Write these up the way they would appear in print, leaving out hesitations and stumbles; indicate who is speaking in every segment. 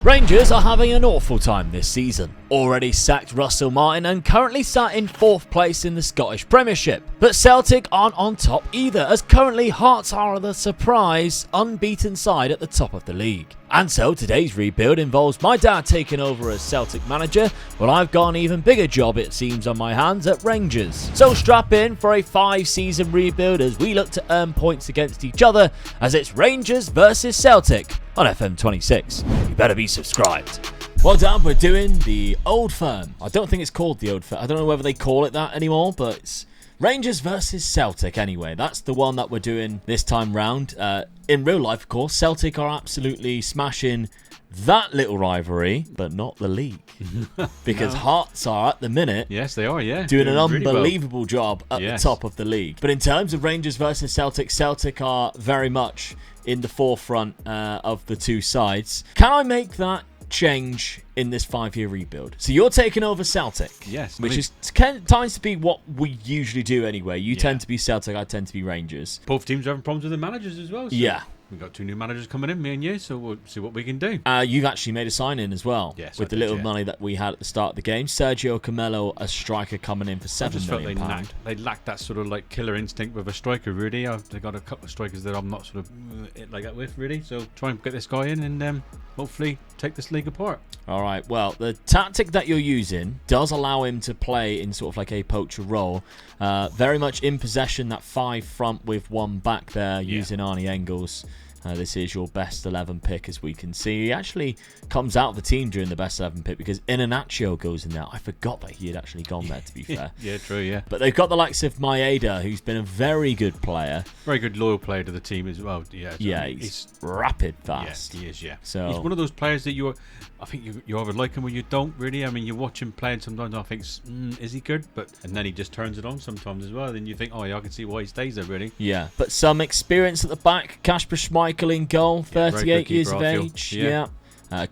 Speaker 1: Rangers are having an awful time this season. Already sacked Russell Martin and currently sat in 4th place in the Scottish Premiership. But Celtic aren't on top either, as currently Hearts are the surprise, unbeaten side at the top of the league. And so today's rebuild involves my dad taking over as Celtic manager, while I've got an even bigger job it seems on my hands at Rangers. So strap in for a 5-season rebuild as we look to earn points against each other, as it's Rangers versus Celtic on FM26. You better be subscribed. Well, Dad, we're doing the Old Firm. I don't think it's called the Old Firm. I don't know whether they call it that anymore, but it's Rangers versus Celtic anyway. That's the one that we're doing this time round. In real life, of course, Celtic are absolutely smashing that little rivalry, but not the league. Because Hearts are, at the minute,
Speaker 2: yes, they are,
Speaker 1: doing an unbelievable job at the top of the league. But in terms of Rangers versus Celtic, Celtic are very much in the forefront of the two sides. Can I make that change in this 5-year rebuild? So you're taking over Celtic,
Speaker 2: yes,
Speaker 1: which tends to be what we usually do anyway. You tend to be Celtic, I tend to be Rangers.
Speaker 2: Both teams are having problems with the managers as well. So
Speaker 1: yeah.
Speaker 2: We've got 2 new managers coming in, me and you, so we'll see what we can do.
Speaker 1: You've actually made a sign-in as well, with the little money that we had at the start of the game. Sergio Camelo, a striker, coming in for £7 million.
Speaker 2: They lacked that sort of like killer instinct with a striker, really. They've got a couple of strikers that I'm not sort of like that with, really. So try and get this guy in and hopefully take this league apart.
Speaker 1: All right, well, the tactic that you're using does allow him to play in sort of like a poacher role. Very much in possession, that 5 front with 1 back there, using Arnie Engels. This is your best 11 pick, as we can see. He actually comes out of the team during the best 11 pick because Iheanacho goes in there. I forgot that he had actually gone there, to be fair.
Speaker 2: Yeah, true, yeah.
Speaker 1: But they've got the likes of Maeda, who's been a very good player.
Speaker 2: Very good, loyal player to the team as well. Yeah,
Speaker 1: yeah, he's rapid fast.
Speaker 2: Yeah, he is, yeah.
Speaker 1: So
Speaker 2: he's one of those players that I think you either like him or you don't, really. I mean, you watch him play and sometimes I think, is he good? And then he just turns it on sometimes as well. Then you think, oh yeah, I can see why he stays there, really.
Speaker 1: Yeah, but some experience at the back. Kasper Schmeichel in goal, 38 years of age. Yeah.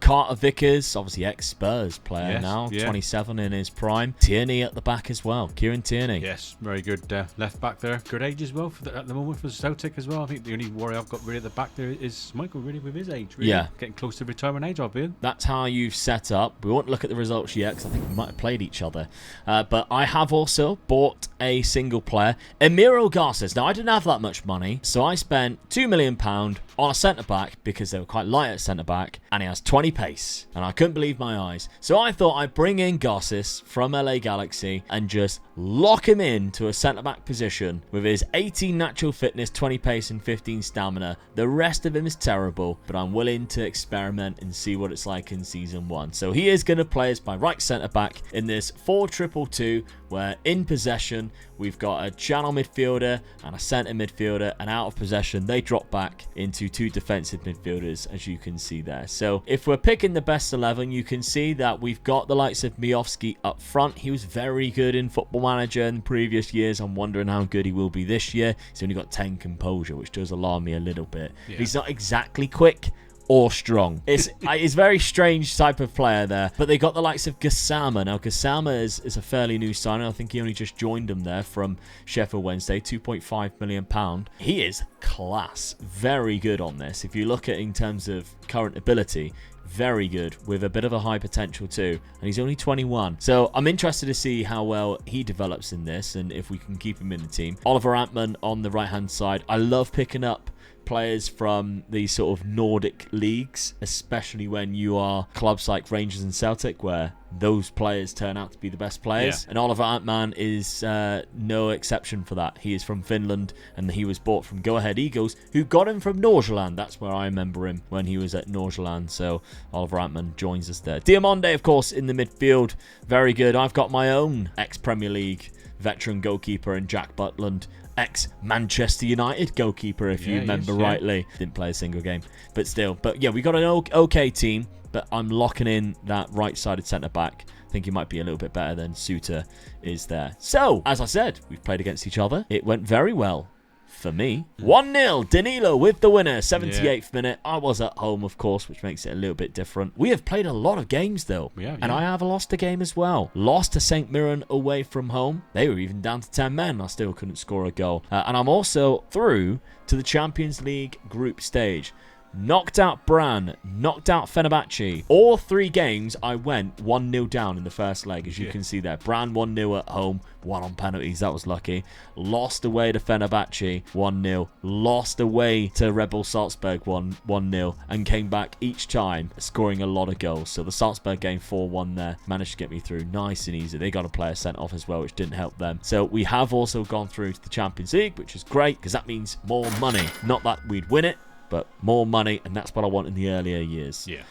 Speaker 1: Carter Vickers, obviously ex-Spurs player now, 27 in his prime. Tierney at the back as well, Kieran Tierney.
Speaker 2: Yes, very good left back there. Good age as well at the moment for Celtic as well. I think the only worry I've got really at the back there is Michael, really, with his age. Really. Yeah. Getting close to retirement age, I'll be.
Speaker 1: That's how you've set up. We won't look at the results yet because I think we might have played each other. But I have also bought a single player, Emiro Garces. Now, I didn't have that much money, so I spent £2 million on a centre-back because they were quite light at centre-back, and he has 20 pace, and I couldn't believe my eyes. So I thought I'd bring in Garces from LA Galaxy and just lock him into a centre-back position with his 18 natural fitness, 20 pace and 15 stamina. The rest of him is terrible, but I'm willing to experiment and see what it's like in Season 1. So he is going to play as my right centre-back in this 4-2-2-2, where in possession we've got a channel midfielder and a centre midfielder, and out of possession they drop back into 2 defensive midfielders, as you can see there. So if we're picking the best 11, you can see that we've got the likes of Miofsky up front. He was very good in Football Manager in previous years. I'm wondering how good he will be this year. He's only got 10 composure, which does alarm me a little bit. Yeah. He's not exactly quick or strong. It's a very strange type of player there. But they got the likes of Gassama. Now, Gassama is a fairly new signing. I think he only just joined them there from Sheffield Wednesday, £2.5 million. He is class. Very good on this. If you look at in terms of current ability, very good, with a bit of a high potential too, and he's only 21. So I'm interested to see how well he develops in this and if we can keep him in the team. Oliver Antman on the right hand side. I love picking up players from these sort of Nordic leagues, especially when you are clubs like Rangers and Celtic, where those players turn out to be the best players. And Oliver Antman is no exception for that. He is from Finland, and he was bought from Go Ahead Eagles, who got him from Nordsjælland. That's where I remember him, when he was at Nordsjælland. So Oliver Antman joins us there. Diamonde, of course, in the midfield. Very good. I've got my own ex-Premier League veteran goalkeeper in Jack Butland, ex-Manchester United goalkeeper, if you remember rightly. Didn't play a single game, but still. But yeah, we got an okay team, but I'm locking in that right-sided centre-back. I think he might be a little bit better than Suter is there. So, as I said, we've played against each other. It went very well for me. 1-0, Danilo with the winner, 78th minute. I was at home, of course, which makes it a little bit different. We have played a lot of games, though. And I have lost a game as well. Lost to St. Mirren away from home. They were even down to 10 men. I still couldn't score a goal. And I'm also through to the Champions League group stage. knocked out Bran, knocked out Fenerbahce. All 3 games I went 1-0 down in the first leg, as you can see there. Bran 1-0 at home, won on penalties, that was lucky. Lost away to Fenerbahce 1-0, lost away to Red Bull Salzburg 1-0, and came back each time scoring a lot of goals. So the Salzburg game 4-1 there managed to get me through nice and easy. They got a player sent off as well, which didn't help them. So we have also gone through to the Champions League, which is great because that means more money. Not that we'd win it, but more money, and that's what I want in the earlier years.
Speaker 2: Yeah.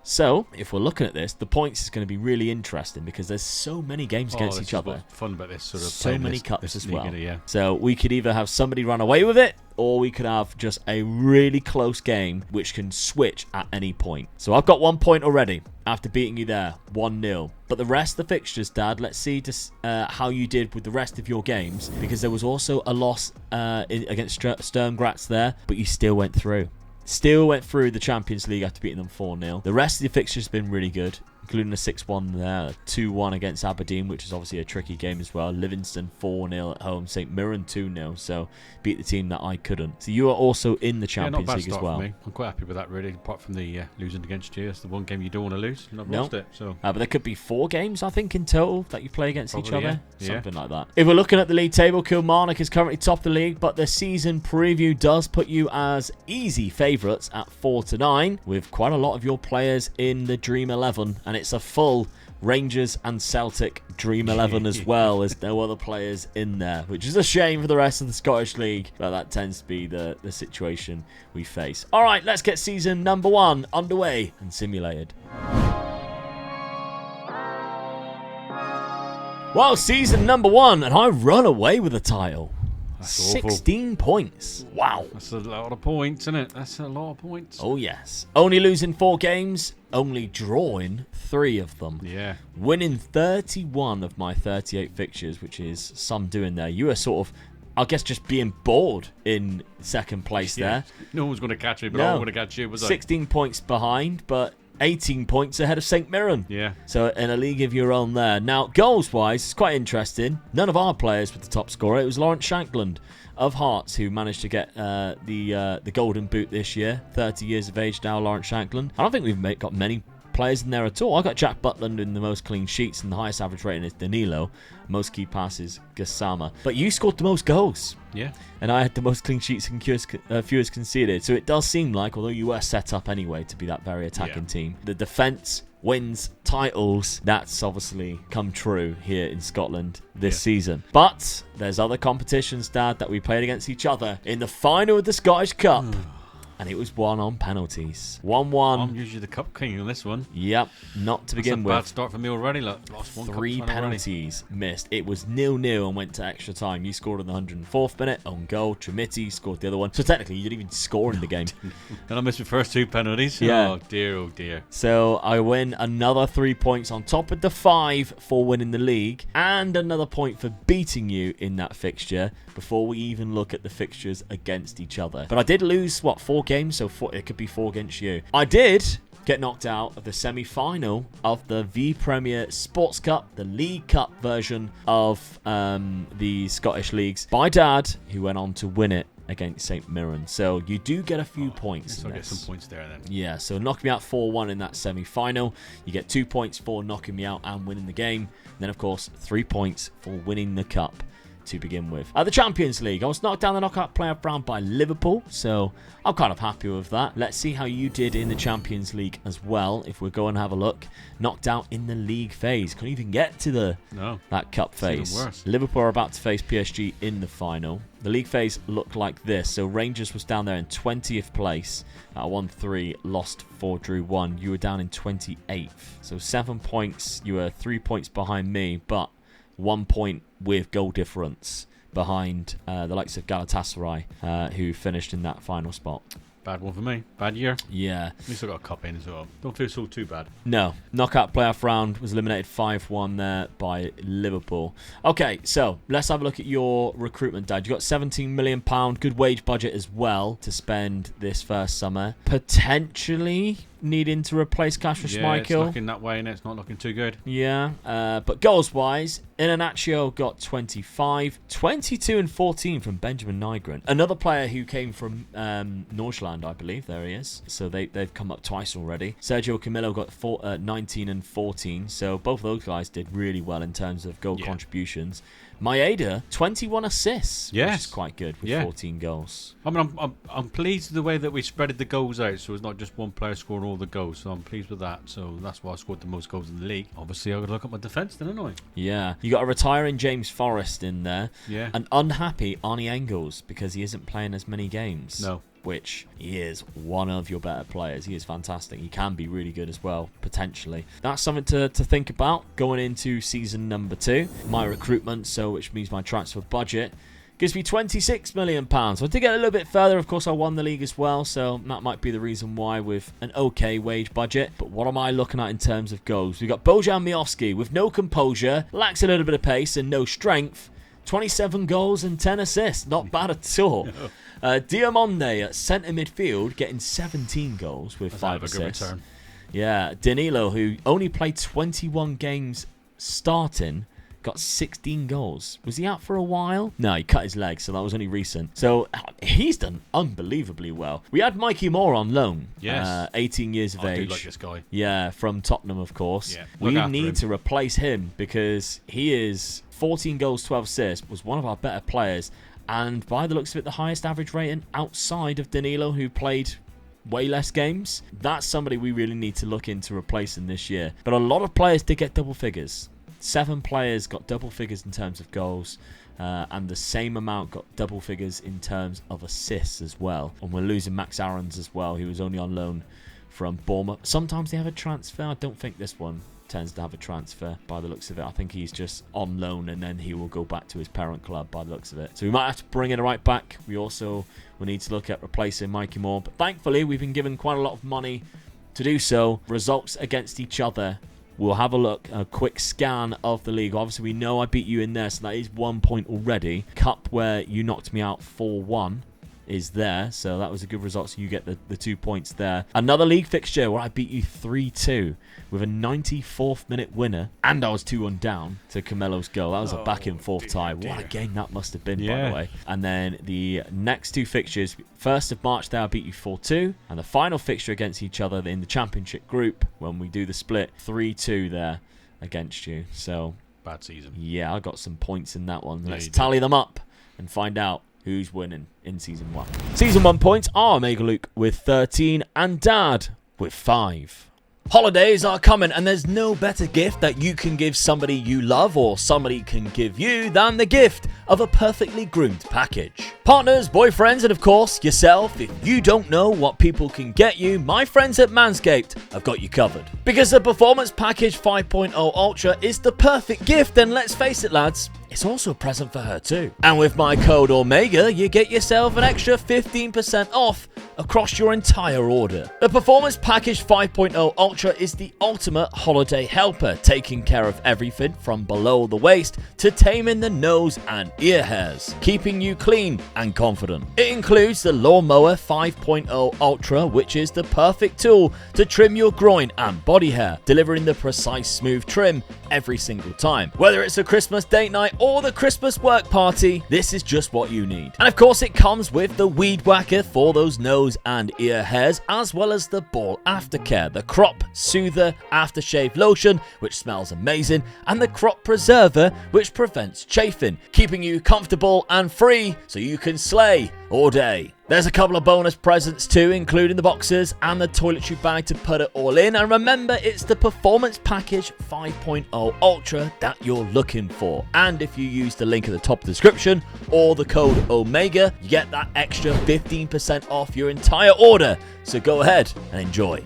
Speaker 1: So, if we're looking at this, the points is going to be really interesting because there's so many games against each other.
Speaker 2: What's fun about this sort of
Speaker 1: so many
Speaker 2: this,
Speaker 1: cups
Speaker 2: this
Speaker 1: as well.
Speaker 2: Yeah.
Speaker 1: So we could either have somebody run away with it, or we could have just a really close game which can switch at any point. So I've got 1 point already after beating you there, 1-0. But the rest of the fixtures, Dad, let's see how you did with the rest of your games, because there was also a loss against Sturm Graz there, but you still went through. Still went through the Champions League after beating them 4-0. The rest of the fixtures have been really good, including a 6-1 there, 2-1 against Aberdeen, which is obviously a tricky game as well. Livingston 4-0 at home, St Mirren 2-0, so beat the team that I couldn't. So you are also in the Champions League as well.
Speaker 2: For me. I'm quite happy with that, really, apart from the losing against you. That's the one game you don't want to lose, and I've lost it. So.
Speaker 1: But there could be 4 games, I think, in total that you play against each other.
Speaker 2: Yeah.
Speaker 1: Something like that. If we're looking at the league table, Kilmarnock is currently top of the league, but the season preview does put you as easy favourites at 4-9, with quite a lot of your players in the Dream 11, and it's a full Rangers and Celtic Dream 11 as well. There's no other players in there, which is a shame for the rest of the Scottish League, but that tends to be the situation we face. All right, let's get season number 1 underway and simulated. Well, season number 1, and I run away with the title.
Speaker 2: That's
Speaker 1: 16 points. Wow.
Speaker 2: That's a lot of points, isn't it? That's a lot of points.
Speaker 1: Oh, yes. Only losing 4 games, only drawing 3 of them.
Speaker 2: Yeah.
Speaker 1: Winning 31 of my 38 fixtures, which is some doing there. You were sort of, I guess, just being bored in second place there.
Speaker 2: No one's going to catch me, but I'm going to catch you, was I?
Speaker 1: 16 points behind, but 18 points ahead of St Mirren.
Speaker 2: Yeah.
Speaker 1: So in a league of your own there. Now, goals-wise, it's quite interesting. None of our players were the top scorer. It was Lawrence Shankland of Hearts who managed to get the golden boot this year. 30 years of age now, Lawrence Shankland. I don't think we've got many players in there at all. I got Jack Butland in the most clean sheets, and the highest average rating is Danilo. Most key passes, Gassama. But you scored the most goals.
Speaker 2: Yeah.
Speaker 1: And I had the most clean sheets and fewest conceded. So it does seem like, although you were set up anyway to be that very attacking team, the defence wins titles. That's obviously come true here in Scotland this season. But there's other competitions, Dad, that we played against each other in the final of the Scottish Cup. And it was won on penalties. 1-1.
Speaker 2: I'm usually the cup king on this one.
Speaker 1: Yep, not to begin with.
Speaker 2: Bad start for me already. Look, lost 1
Speaker 1: 3 penalties missed. It was 0-0 and went to extra time. You scored in the 104th minute, own goal. Trimiti scored the other one. So technically, you didn't even score in the game.
Speaker 2: And I missed my first 2 penalties.
Speaker 1: Yeah.
Speaker 2: Oh dear, oh dear.
Speaker 1: So I win another 3 points on top of the 5 for winning the league, and another point for beating you in that fixture before we even look at the fixtures against each other. But I did lose, 4 games? So it could be 4 against you. I did get knocked out of the semi-final of the V Premier Sports Cup, the League Cup version of the Scottish leagues, by Dad, who went on to win it against St Mirren. So you do get a few points.
Speaker 2: So I get some points there then.
Speaker 1: Yeah, so knocking me out 4-1 in that semi-final. You get 2 points for knocking me out and winning the game. And then, of course, 3 points for winning the cup to begin with. The Champions League, I was knocked down the knockout playoff round by Liverpool, so I'm kind of happy with that. Let's see how you did in the Champions League as well, if we go and have a look. Knocked out in the league phase. Couldn't even get to that cup phase.
Speaker 2: Even worse.
Speaker 1: Liverpool are about to face PSG in the final. The league phase looked like this. So Rangers was down there in 20th place. 1-3, lost 4, drew 1. You were down in 28th. So 7 points. You were 3 points behind me, but 1 point with goal difference behind the likes of Galatasaray, who finished in that final spot.
Speaker 2: Bad one for me. Bad year.
Speaker 1: Yeah.
Speaker 2: At least I got a cup in as well. Don't feel so too bad.
Speaker 1: No. Knockout playoff round was eliminated 5-1 there by Liverpool. Okay, so let's have a look at your recruitment, Dad. You got £17 million, good wage budget as well to spend this first summer. Potentially needing to replace Kasper
Speaker 2: Yeah,
Speaker 1: Schmeichel.
Speaker 2: it's looking that way, and it's not looking too good.
Speaker 1: Yeah, but goals-wise, Iheanacho got 25, 22 and 14 from Benjamin Nygren. Another player who came from Nordsjælland, I believe. There he is. So they've come up twice already. Sergio Camillo got 19 and 14. So both of those guys did really well in terms of goal contributions. Maeda, 21 assists, which is quite good with 14 goals.
Speaker 2: I mean, I'm pleased with the way that we spreaded the goals out, so it's not just one player scoring all the goals. So I'm pleased with that. So that's why I scored the most goals in the league. Obviously, I got to look at my defence, didn't I?
Speaker 1: Yeah, you got a retiring James Forrest in there.
Speaker 2: Yeah,
Speaker 1: an unhappy Arnie Engels because he isn't playing as many games.
Speaker 2: No.
Speaker 1: Which he is one of your better players. He is fantastic. He can be really good as well, potentially. That's something to think about going into season number 2. My recruitment, which means my transfer budget, gives me £26 million. So to get a little bit further, of course, I won the league as well, so that might be the reason why with an okay wage budget. But what am I looking at in terms of goals? We've got Bojan Miovski with no composure, lacks a little bit of pace and no strength. 27 goals and 10 assists. Not bad at all. No. Diamonde at centre midfield getting 17 goals with 5 assists. Good return. Yeah, Danilo, who only played 21 games starting, got 16 goals. Was he out for a while? No, he cut his leg, so that was only recent. So he's done unbelievably well. We had Mikey Moore on loan.
Speaker 2: Yes.
Speaker 1: 18 years of age.
Speaker 2: I do like this guy.
Speaker 1: Yeah, from Tottenham, of course.
Speaker 2: Yeah,
Speaker 1: we need to replace him because he is 14 goals, 12 assists, was one of our better players. And by the looks of it, the highest average rating outside of Danilo, who played way less games. That's somebody we really need to look into replacing this year. But a lot of players did get double figures. 7 players got double figures in terms of goals. And the same amount got double figures in terms of assists as well. And we're losing Max Aarons as well. He was only on loan from Bournemouth. Sometimes they have a transfer. I don't think this one tends to have a transfer by the looks of it. I think he's just on loan and then he will go back to his parent club by the looks of it. So we might have to bring in a right back. We also will need to look at replacing Mikey Moore. But thankfully, we've been given quite a lot of money to do so. Results against each other. We'll have a look, a quick scan of the league. Obviously, we know I beat you in there, so that is 1 point already. Cup, where you knocked me out 4-1. Is there, so that was a good result, so you get the 2 points there. Another league fixture where I beat you 3-2 with a 94th minute winner, and I was 2-1 down to Camelo's goal. That was a back and forth tie. What a game that must have been, by the way. And then the next 2 fixtures, 1st of March there I beat you 4-2, and the final fixture against each other in the championship group, when we do the split, 3-2 there against you. So
Speaker 2: bad season. Yeah,
Speaker 1: I got some points in that one. Let's tally them up and find out who's winning in Season 1. Season 1 points are Omega Luke with 13 and Dad with 5. Holidays are coming, and there's no better gift that you can give somebody you love or somebody can give you than the gift of a perfectly groomed package. Partners, boyfriends, and of course yourself. If you don't know what people can get you, my friends at Manscaped have got you covered. Because the Performance Package 5.0 Ultra is the perfect gift, and let's face it, lads, it's also a present for her too. And with my code Omega, you get yourself an extra 15% off across your entire order. The Performance Package 5.0 Ultra is the ultimate holiday helper, taking care of everything from below the waist to taming the nose and ear hairs, keeping you clean and confident. It includes the Lawnmower 5.0 Ultra, which is the perfect tool to trim your groin and body hair, delivering the precise smooth trim every single time. Whether it's a Christmas date night or the Christmas work party, this is just what you need. And of course, it comes with the Weed Whacker for those nose and ear hairs, as well as the Ball Aftercare, the Crop Soother Aftershave Lotion, which smells amazing, and the Crop Preserver, which prevents chafing, keeping you comfortable and free so you can slay all day. There's a couple of bonus presents too, including the boxers and the toiletry bag to put it all in. And remember, it's the Performance Package 5.0 Ultra that you're looking for. And if you use the link at the top of the description or the code Omega, you get that extra 15% off your entire order. So go ahead and enjoy.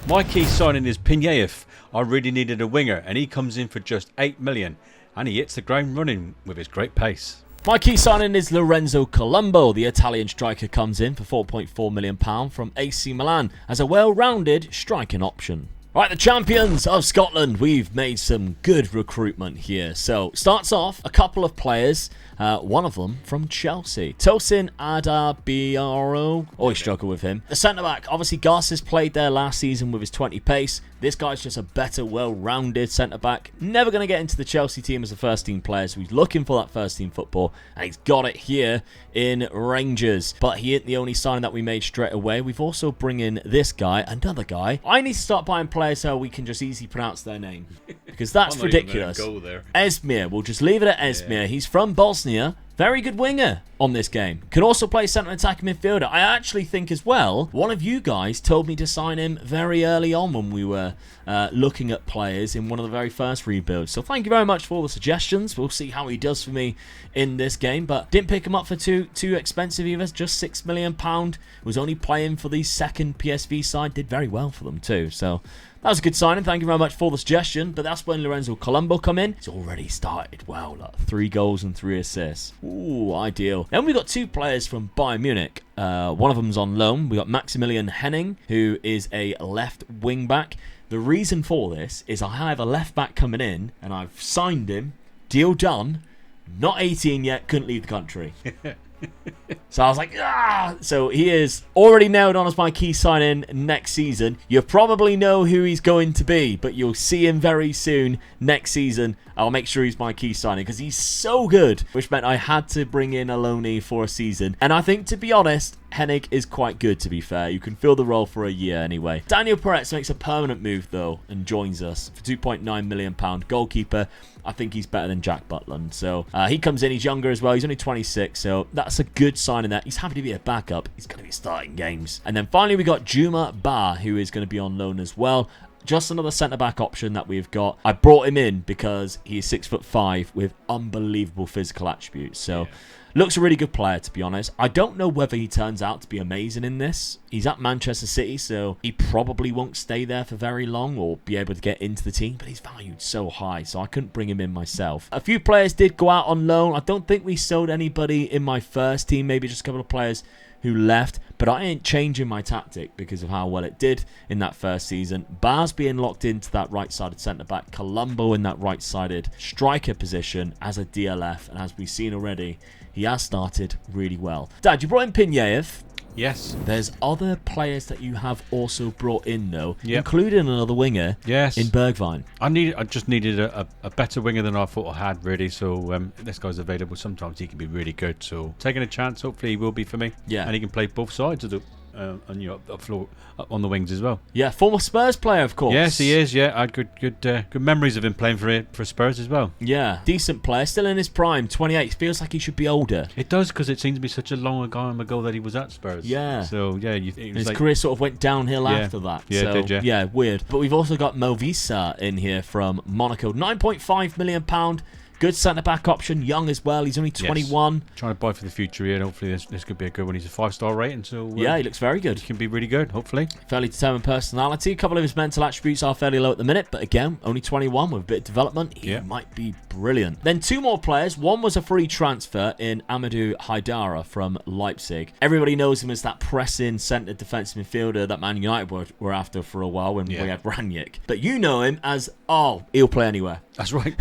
Speaker 2: My key signing is Pinyev. I really needed a winger, and he comes in for just 8 million, and he hits the ground running with his great pace.
Speaker 1: My key signing is Lorenzo Colombo. The Italian striker comes in for £4.4 million from AC Milan as a well-rounded striking option. Right, the champions of Scotland. We've made some good recruitment here. So, starts off, a couple of players. One of them from Chelsea. Tosin Adabiaro. Always struggle with him. The centre-back, obviously Garces played there last season with his 20 pace. This guy's just a better, well-rounded centre-back. Never going to get into the Chelsea team as a first-team player, so he's looking for that first-team football, and he's got it here in Rangers. But he ain't the only signing that we made straight away. We've also bring in this guy, another guy. I need to start buying players so we can just easily pronounce their name, because that's ridiculous.
Speaker 2: Go there.
Speaker 1: Esmir, we'll just leave it at Esmir. Yeah. He's from Bosnia. Very good winger on this game. Can also play centre attacking midfielder. I actually think as well, one of you guys told me to sign him very early on when we were looking at players in one of the very first rebuilds. So thank you very much for all the suggestions. We'll see how he does for me in this game. But didn't pick him up for too expensive either. Just £6 million. Was only playing for the second PSV side. Did very well for them too. So that was a good signing. Thank you very much for the suggestion. But that's when Lorenzo Colombo come in. He's already started well. Like 3 goals and 3 assists. Ooh, ideal. Then we got 2 players from Bayern Munich. One of them's on loan. We got Maximilian Henning, who is a left wing back. The reason for this is I have a left back coming in, and I've signed him. Deal done. Not 18 yet. Couldn't leave the country. So I was like, ah! So he is already nailed on as my key sign-in next season. You probably know who he's going to be, but you'll see him very soon next season. I'll make sure he's my key signing because he's so good, which meant I had to bring in a loanee for a season. And I think, to be honest, Hennig is quite good, to be fair. You can fill the role for a year anyway. Daniel Peretz makes a permanent move, though, and joins us for £2.9 million. Goalkeeper. I think he's better than Jack Butland. So he comes in. He's younger as well. He's only 26, so that's a good sign in that. He's happy to be a backup. He's going to be starting games. And then finally, we got Juma Ba, who is going to be on loan as well. Just another centre-back option that we've got. I brought him in because he's 6'5" with unbelievable physical attributes. So, looks a really good player, to be honest. I don't know whether he turns out to be amazing in this. He's at Manchester City, so he probably won't stay there for very long or be able to get into the team. But he's valued so high, so I couldn't bring him in myself. A few players did go out on loan. I don't think we sold anybody in my first team. Maybe just a couple of players who left, but I ain't changing my tactic because of how well it did in that first season. Bars being locked into that right-sided centre-back, Colombo in that right-sided striker position as a DLF, and as we've seen already, he has started really well. Dad, you brought in Pinyev.
Speaker 2: Yes.
Speaker 1: There's other players that you have also brought in, though, including another winger in Bergwijn.
Speaker 2: I just needed a better winger than I thought I had, really. So this guy's available. Sometimes he can be really good. So taking a chance, hopefully he will be for me. Yeah. And he can play both sides of the up on the wings as well. Yeah,
Speaker 1: former Spurs player, of course.
Speaker 2: Yes, he is. Yeah, I had good memories of him playing for Spurs as well.
Speaker 1: Yeah, decent player, still in his prime, 28. Feels like he should be older.
Speaker 2: It does, because it seems to be such a long time ago that he was at Spurs.
Speaker 1: Yeah.
Speaker 2: So yeah,
Speaker 1: his career sort of went downhill after that.
Speaker 2: Yeah,
Speaker 1: so,
Speaker 2: it did.
Speaker 1: Yeah, weird. But we've also got Movisa in here from Monaco, £9.5 million. Good centre-back option, young as well. He's only 21.
Speaker 2: Yes. Trying to buy for the future here, and hopefully this could be a good one. He's a 5-star rating, so
Speaker 1: yeah, he looks very good.
Speaker 2: He can be really good, hopefully.
Speaker 1: Fairly determined personality. A couple of his mental attributes are fairly low at the minute, but again, only 21 with a bit of development. He might be brilliant. Then 2 more players. One was a free transfer in Amadou Haidara from Leipzig. Everybody knows him as that pressing centre defensive midfielder that Man United were after for a while when we had Ranić. But you know him as, he'll play anywhere.
Speaker 2: That's right.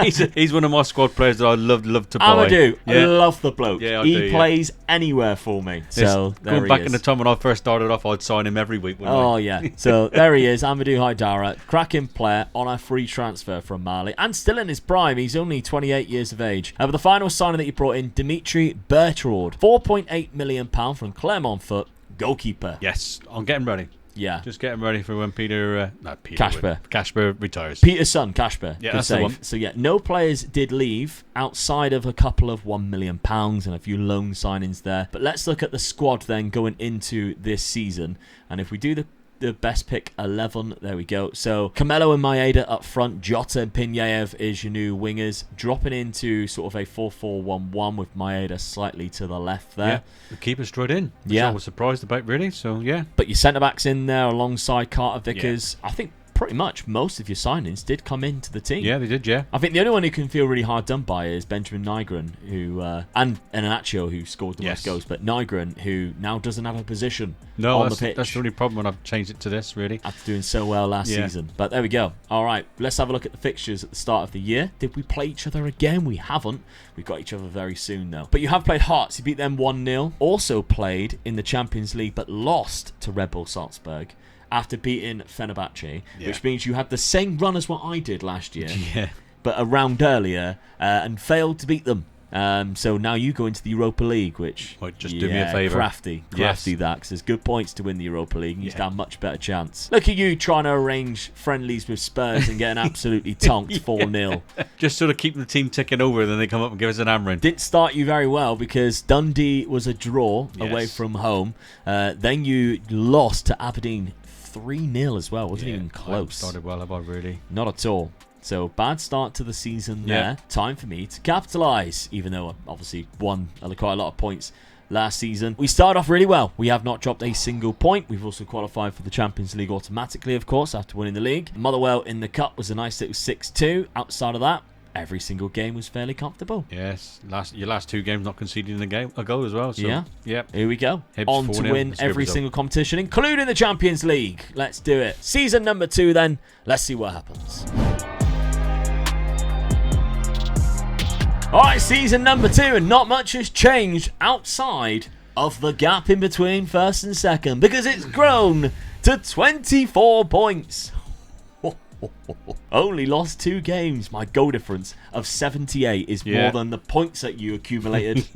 Speaker 2: he's one of my squad players that I love to buy.
Speaker 1: Amadou, I love the bloke. Yeah, he plays anywhere for me. So there
Speaker 2: going back in the time when I first started off, I'd sign him every week.
Speaker 1: Yeah. So there he is, Amadou Haidara, cracking player on a free transfer from Mali, and still in his prime. He's only 28 years of age. But the final signing that you brought in, Dimitri Bertrand, £4.8 million from Clermont Foot, goalkeeper.
Speaker 2: Yes, I'm getting ready.
Speaker 1: Yeah.
Speaker 2: Just getting ready for when Kasper retires.
Speaker 1: Peter's son, Kasper.
Speaker 2: Yeah, that's the one.
Speaker 1: So yeah, no players did leave outside of a couple of £1 million and a few loan signings there. But let's look at the squad then going into this season. And if we do the best pick 11, there we go. So Camelo and Maeda up front, Jota and Pinyev is your new wingers, dropping into sort of a 4-4-1-1 with Maeda slightly to the left there.
Speaker 2: Yeah, the keeper straight in, which I was surprised about, really. So yeah,
Speaker 1: but your centre backs in there alongside Carter Vickers. I think pretty much most of your signings did come into the team.
Speaker 2: Yeah, they did, yeah.
Speaker 1: I think the only one who can feel really hard done by is Benjamin Nygren, who and Iheanacho, who scored the most goals, but Nygren, who now doesn't have a position on the pitch.
Speaker 2: That's the only problem when I've changed it to this, really.
Speaker 1: After doing so well last season. But there we go. All right, let's have a look at the fixtures at the start of the year. Did we play each other again? We haven't. We got each other very soon, though. But you have played Hearts. You beat them 1-0. Also played in the Champions League, but lost to Red Bull Salzburg after beating Fenerbahce, which means you had the same run as what I did last year, but a round earlier, and failed to beat them. So now you go into the Europa League, which
Speaker 2: might just do me a favour.
Speaker 1: Crafty that, because there's good points to win the Europa League, and you stand a much better chance. Look at you trying to arrange friendlies with Spurs and getting absolutely tonked 4-0.
Speaker 2: Just sort of keeping the team ticking over, and then they come up and give us an hammering.
Speaker 1: Didn't start you very well because Dundee was a draw away from home. Then you lost to Aberdeen 3-0 as well. Wasn't even close.
Speaker 2: I haven't started well, have I really?
Speaker 1: Not at all. So, bad start to the season there. Time for me to capitalise, even though I obviously won quite a lot of points last season. We started off really well. We have not dropped a single point. We've also qualified for the Champions League automatically, of course, after winning the league. Motherwell in the Cup was a nice little 6-2. Outside of that, every single game was fairly comfortable.
Speaker 2: Yes, your last 2 games not conceding a goal as well. So,
Speaker 1: Here we go.
Speaker 2: Hibs
Speaker 1: on to win every single competition, including the Champions League. Let's do it. Season number 2 then. Let's see what happens. Alright, season number 2, and not much has changed outside of the gap in between first and second, because it's grown to 24 points. Only lost 2 games. My goal difference of 78 is more than the points that you accumulated.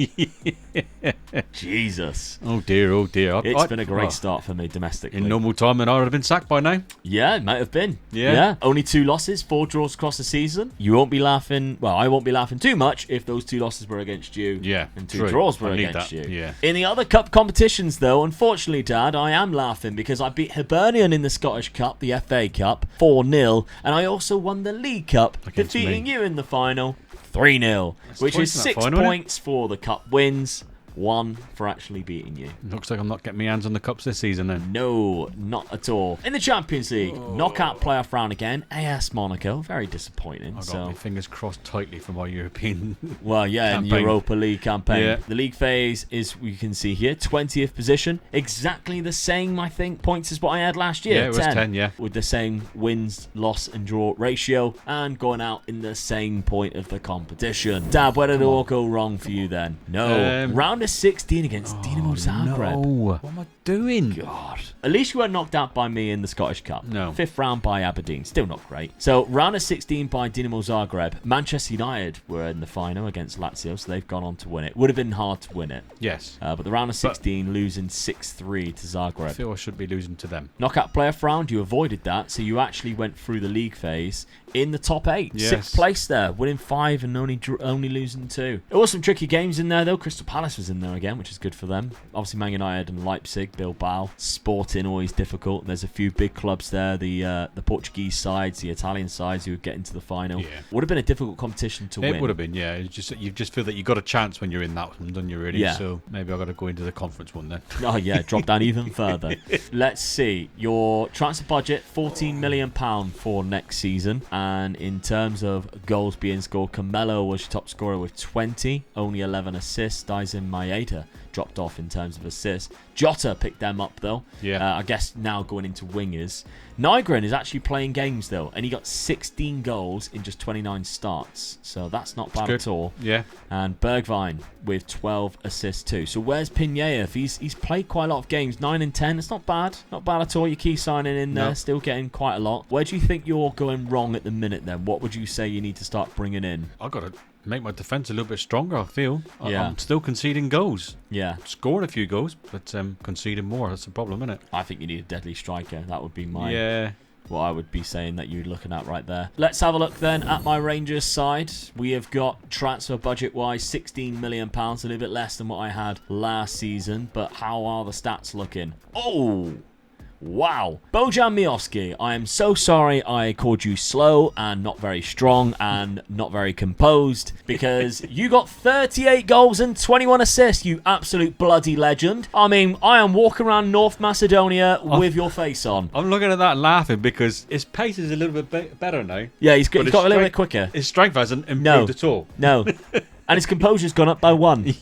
Speaker 1: Jesus.
Speaker 2: Oh dear, oh dear.
Speaker 1: It's been a great start for me domestically.
Speaker 2: In normal time, and I would have been sacked by now.
Speaker 1: Yeah, it might have been. Yeah. Only 2 losses, 4 draws across the season. You won't be laughing. Well, I won't be laughing too much if those 2 losses were against you.
Speaker 2: Yeah.
Speaker 1: And 2 draws were against you.
Speaker 2: Yeah.
Speaker 1: In the other cup competitions, though, unfortunately, Dad, I am laughing because I beat Hibernian in the Scottish Cup, the FA Cup, 4-0, and I also won the League Cup, defeating you in the final 3-0, which is 6 points for the cup wins, 1 for actually beating you.
Speaker 2: Looks like I'm not getting my hands on the cups this season then.
Speaker 1: No, not at all. In the Champions League, knockout playoff round again, AS Monaco, very disappointing.
Speaker 2: I got my fingers crossed tightly for my European
Speaker 1: in the Europa League campaign. The league phase is, we can see here, 20th position, exactly the same, I think, points as what I had last year.
Speaker 2: Yeah, it was 10,
Speaker 1: with the same wins, loss and draw ratio, and going out in the same point of the competition. Dab, where did it all go wrong for you then? No. Round of 16 against Dinamo Zagreb.
Speaker 2: No. What am I doing?
Speaker 1: God. At least you weren't knocked out by me in the Scottish Cup.
Speaker 2: No.
Speaker 1: 5th round by Aberdeen. Still not great. So, round of 16 by Dinamo Zagreb. Manchester United were in the final against Lazio, so they've gone on to win it. Would have been hard to win it.
Speaker 2: Yes.
Speaker 1: But the round of 16, losing 6-3 to Zagreb.
Speaker 2: I feel I should be losing to them.
Speaker 1: Knockout playoff round, you avoided that, so you actually went through the league phase in the top 8.
Speaker 2: Yes.
Speaker 1: 6th place there, winning 5 and only losing 2. There were some tricky games in there, though. Crystal Palace was in there again, which is good for them. Obviously, Man United and Leipzig, Bilbao. Sporting, always difficult. There's a few big clubs there. The Portuguese sides, the Italian sides who would get into the final. Would have been a difficult competition to win.
Speaker 2: It would have been, yeah. You just feel that you got a chance when you're in that one, don't you, really?
Speaker 1: Yeah.
Speaker 2: So maybe I've got to go into the conference one then.
Speaker 1: Oh, yeah, drop down even further. Let's see. Your transfer budget, £14 million for next season. And in terms of goals being scored, Camelo was your top scorer with 20, only 11 assists. Daisen Maeda dropped off in terms of assists. Jota picked them up, though.
Speaker 2: Yeah.
Speaker 1: I guess now going into wingers. Nygren is actually playing games, though, and he got 16 goals in just 29 starts. So that's not bad at all.
Speaker 2: Yeah.
Speaker 1: And Bergwijn with 12 assists, too. So where's Pinyev? He's played quite a lot of games, 9 and 10. It's not bad. Not bad at all. Your key signing in there, still getting quite a lot. Where do you think you're going wrong at the minute, then? What would you say you need to start bringing in?
Speaker 2: I've got to make my defence a little bit stronger, I feel.
Speaker 1: Yeah.
Speaker 2: I'm still conceding goals.
Speaker 1: Yeah.
Speaker 2: Scoring a few goals, but conceding more. That's the problem, isn't it?
Speaker 1: I think you need a deadly striker. That would be what I would be saying that you're looking at right there. Let's have a look then at my Rangers side. We have got transfer budget-wise £16 million, a little bit less than what I had last season. But how are the stats looking? Oh! Wow. Bojan Miovski, I am so sorry I called you slow and not very strong and not very composed, because you got 38 goals and 21 assists, you absolute bloody legend. I mean, I am walking around North Macedonia with your face on.
Speaker 2: I'm looking at that and laughing because his pace is a little bit better now.
Speaker 1: Yeah, he's got a little bit quicker.
Speaker 2: His strength hasn't improved at all.
Speaker 1: No. And his composure's gone up by 1.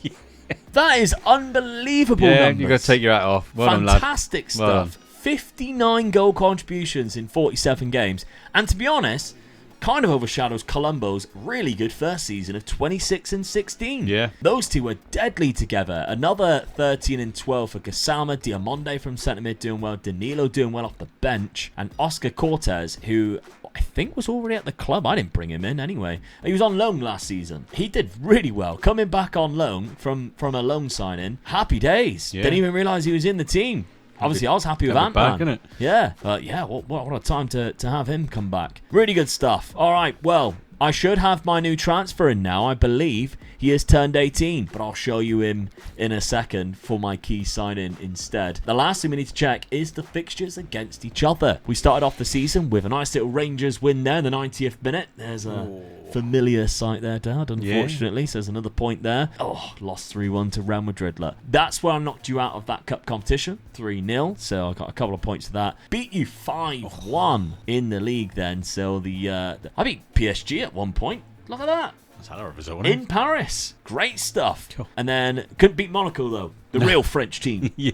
Speaker 1: That is unbelievable numbers.
Speaker 2: You've got to take your hat off. Well
Speaker 1: Fantastic
Speaker 2: done, lad.
Speaker 1: stuff. 59 goal contributions in 47 games. And to be honest, kind of overshadows Colombo's really good first season of 26 and 16.
Speaker 2: Yeah.
Speaker 1: Those two were deadly together. Another 13 and 12 for Kasama, Diamonde from centre mid doing well, Danilo doing well off the bench, and Oscar Cortez, who I think was already at the club. I didn't bring him in anyway. He was on loan last season. He did really well. Coming back on loan from a loan signing. Happy days.
Speaker 2: Yeah.
Speaker 1: Didn't even realise he was in the team. Obviously, I was happy with Ant-Man. Yeah, what a time to have him come back. Really good stuff. All right, well, I should have my new transfer in now. I believe he has turned 18, but I'll show you him in a second for my key sign-in instead. The last thing we need to check is the fixtures against each other. We started off the season with a nice little Rangers win there in the 90th minute. There's a familiar sight there, Dad, unfortunately. So there's another point there. Oh, lost 3-1 to Real Madrid. Look, that's where I knocked you out of that cup competition, 3-0. So I got a couple of points for that. Beat you 5-1 in the league then. So I beat PSG at one point. Look at that.
Speaker 2: That's a result,
Speaker 1: in Paris. Great stuff. Cool. And then couldn't beat Monaco, though. The real French team.
Speaker 2: Yeah.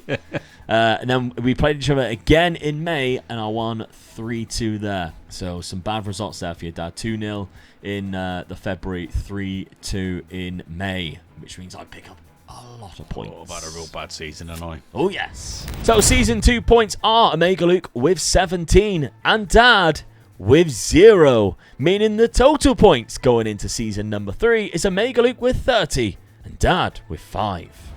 Speaker 1: And then we played each other again in May, and I won 3-2 there. So some bad results there for your dad. 2-0 in the February, 3-2 in May, which means I pick up a lot of points.
Speaker 2: Oh, I've had a real bad season, haven't I?
Speaker 1: Oh, yes. So Season 2 points are Omega Luke with 17, and Dad with 0, meaning the total points going into season number 3 is Omega Luke with 30 and Dad with 5.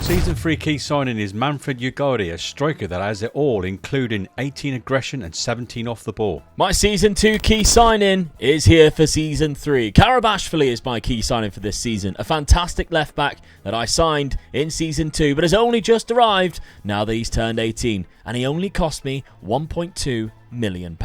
Speaker 2: Season 3 key signing is Manfred Ugarte, a striker that has it all, including 18 aggression and 17 off the ball.
Speaker 1: My Season 2 key signing is here for Season 3. Karabashvili is my key signing for this season. A fantastic left back that I signed in Season 2, but has only just arrived now that he's turned 18, and he only cost me £1.2 million.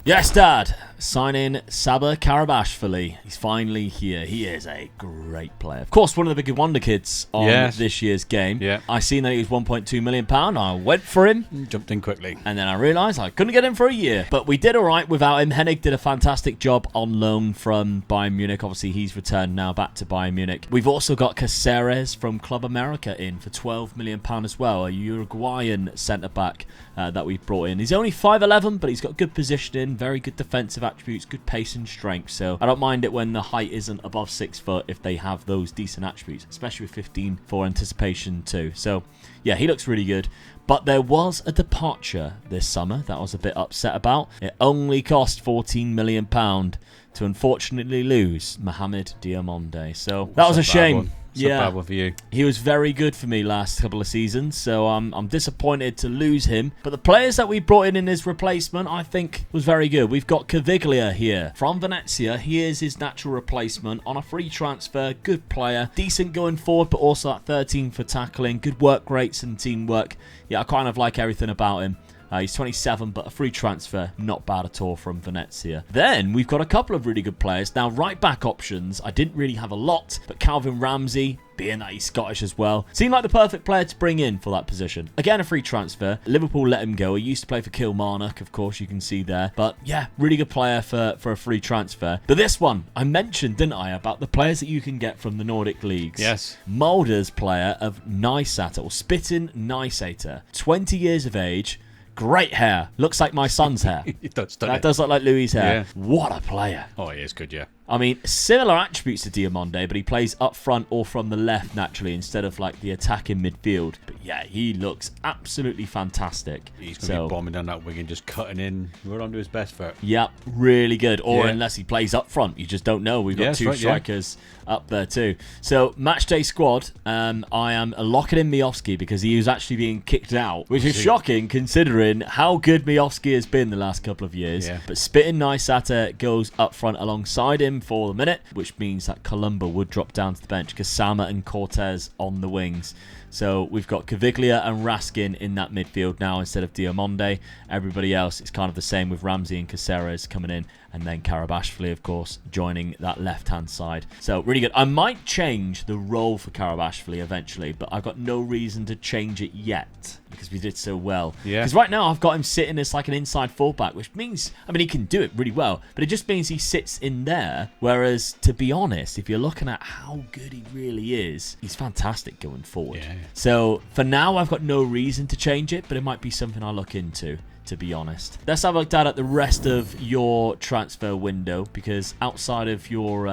Speaker 1: Yes, Dad. Sign in Saba Karabashvili. He's finally here. He is a great player. Of course, one of the big wonder kids on this year's game.
Speaker 2: Yeah.
Speaker 1: I seen that he was £1.2 million. I went for him.
Speaker 2: Jumped in quickly.
Speaker 1: And then I realised I couldn't get him for a year. But we did all right without him. Hennig did a fantastic job on loan from Bayern Munich. Obviously, he's returned now back to Bayern Munich. We've also got Caceres from Club America in for £12 million as well. A Uruguayan centre-back that we've brought in. He's only 5'11", but he's got good positioning, very good defensive attributes, good pace and strength. So I don't mind it when the height isn't above 6 foot if they have those decent attributes, especially with 15 for anticipation too. So yeah, he looks really good. But there was a departure this summer that I was a bit upset about. It only cost £14 million to unfortunately lose Mohamed Diamonde. So that was a shame.
Speaker 2: It's a bad one for you.
Speaker 1: He was very good for me last couple of seasons, so I'm disappointed to lose him. But the players that we brought in his replacement, I think, was very good. We've got Caviglia here from Venezia. He is his natural replacement on a free transfer. Good player, decent going forward, but also at 13 for tackling. Good work rates and teamwork. Yeah, I kind of like everything about him. He's 27, but a free transfer, not bad at all from Venezia. Then we've got a couple of really good players. Now, right back options, I didn't really have a lot, but Calvin Ramsey, being that he's Scottish as well, seemed like the perfect player to bring in for that position. Again, a free transfer. Liverpool let him go. He used to play for Kilmarnock, of course, you can see there. But yeah, really good player for a free transfer. But this one, I mentioned, didn't I, about the players that you can get from the Nordic leagues.
Speaker 2: Yes.
Speaker 1: Mulder's player of Nysater, or Spittin Nysater, 20 years of age. Great hair. Looks like my son's hair.
Speaker 2: It does,
Speaker 1: that does look like Louis' hair.
Speaker 2: Yeah.
Speaker 1: What a player.
Speaker 2: Oh, he is good, yeah.
Speaker 1: I mean, similar attributes to Diamonde, but he plays up front or from the left naturally instead of like the attacking midfield. But yeah, he looks absolutely fantastic.
Speaker 2: He's going to be bombing down that wing and just cutting in. We're on to his best for it.
Speaker 1: Yep, really good. Or unless he plays up front, you just don't know. We've got two strikers up there too. So, matchday squad, I am locking in Miovski because he was actually being kicked out, which is shocking considering how good Miovski has been the last couple of years.
Speaker 2: Yeah.
Speaker 1: But Spittin Nysater goes up front alongside him for the minute, which means that Colombo would drop down to the bench. Kasama and Cortez on the wings. So we've got Caviglia and Raskin in that midfield now instead of Diomande. Everybody else, it's kind of the same with Ramsey and Caceres coming in, and then Karabashvili, of course, joining that left-hand side. So really good. I might change the role for Karabashvili eventually, but I've got no reason to change it yet because we did so well.
Speaker 2: Yeah.
Speaker 1: Because right now I've got him sitting as like an inside fullback, which means, I mean, he can do it really well, but it just means he sits in there. Whereas, to be honest, if you're looking at how good he really is, he's fantastic going forward.
Speaker 2: Yeah.
Speaker 1: So for now, I've got no reason to change it, but it might be something I'll look into, to be honest. Let's have a look down at the rest of your transfer window, because outside of your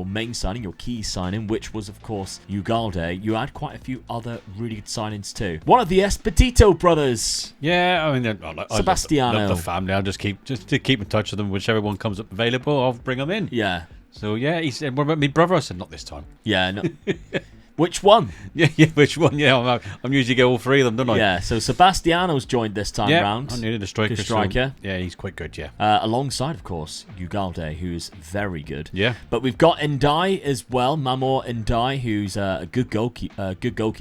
Speaker 1: main signing, your key signing, which was of course Ugalde, you had quite a few other really good signings too. One of the Esposito brothers.
Speaker 2: Yeah, I mean,
Speaker 1: Sebastiano.
Speaker 2: I love the family. I'll just keep in touch with them. Whichever one comes up available, I'll bring them in.
Speaker 1: Yeah.
Speaker 2: So yeah, he said, "What about me brother?" I said, "Not this time."
Speaker 1: Yeah. No. Which one?
Speaker 2: Yeah, which one? Yeah, I'm usually get all three of them, don't I?
Speaker 1: Yeah, so Sebastiano's joined this time round.
Speaker 2: I needed a striker. So, yeah, he's quite good, yeah.
Speaker 1: Alongside, of course, Ugalde, who's very good.
Speaker 2: Yeah.
Speaker 1: But we've got Ndai as well, Mamor Ndai, who's a good goalkeeper,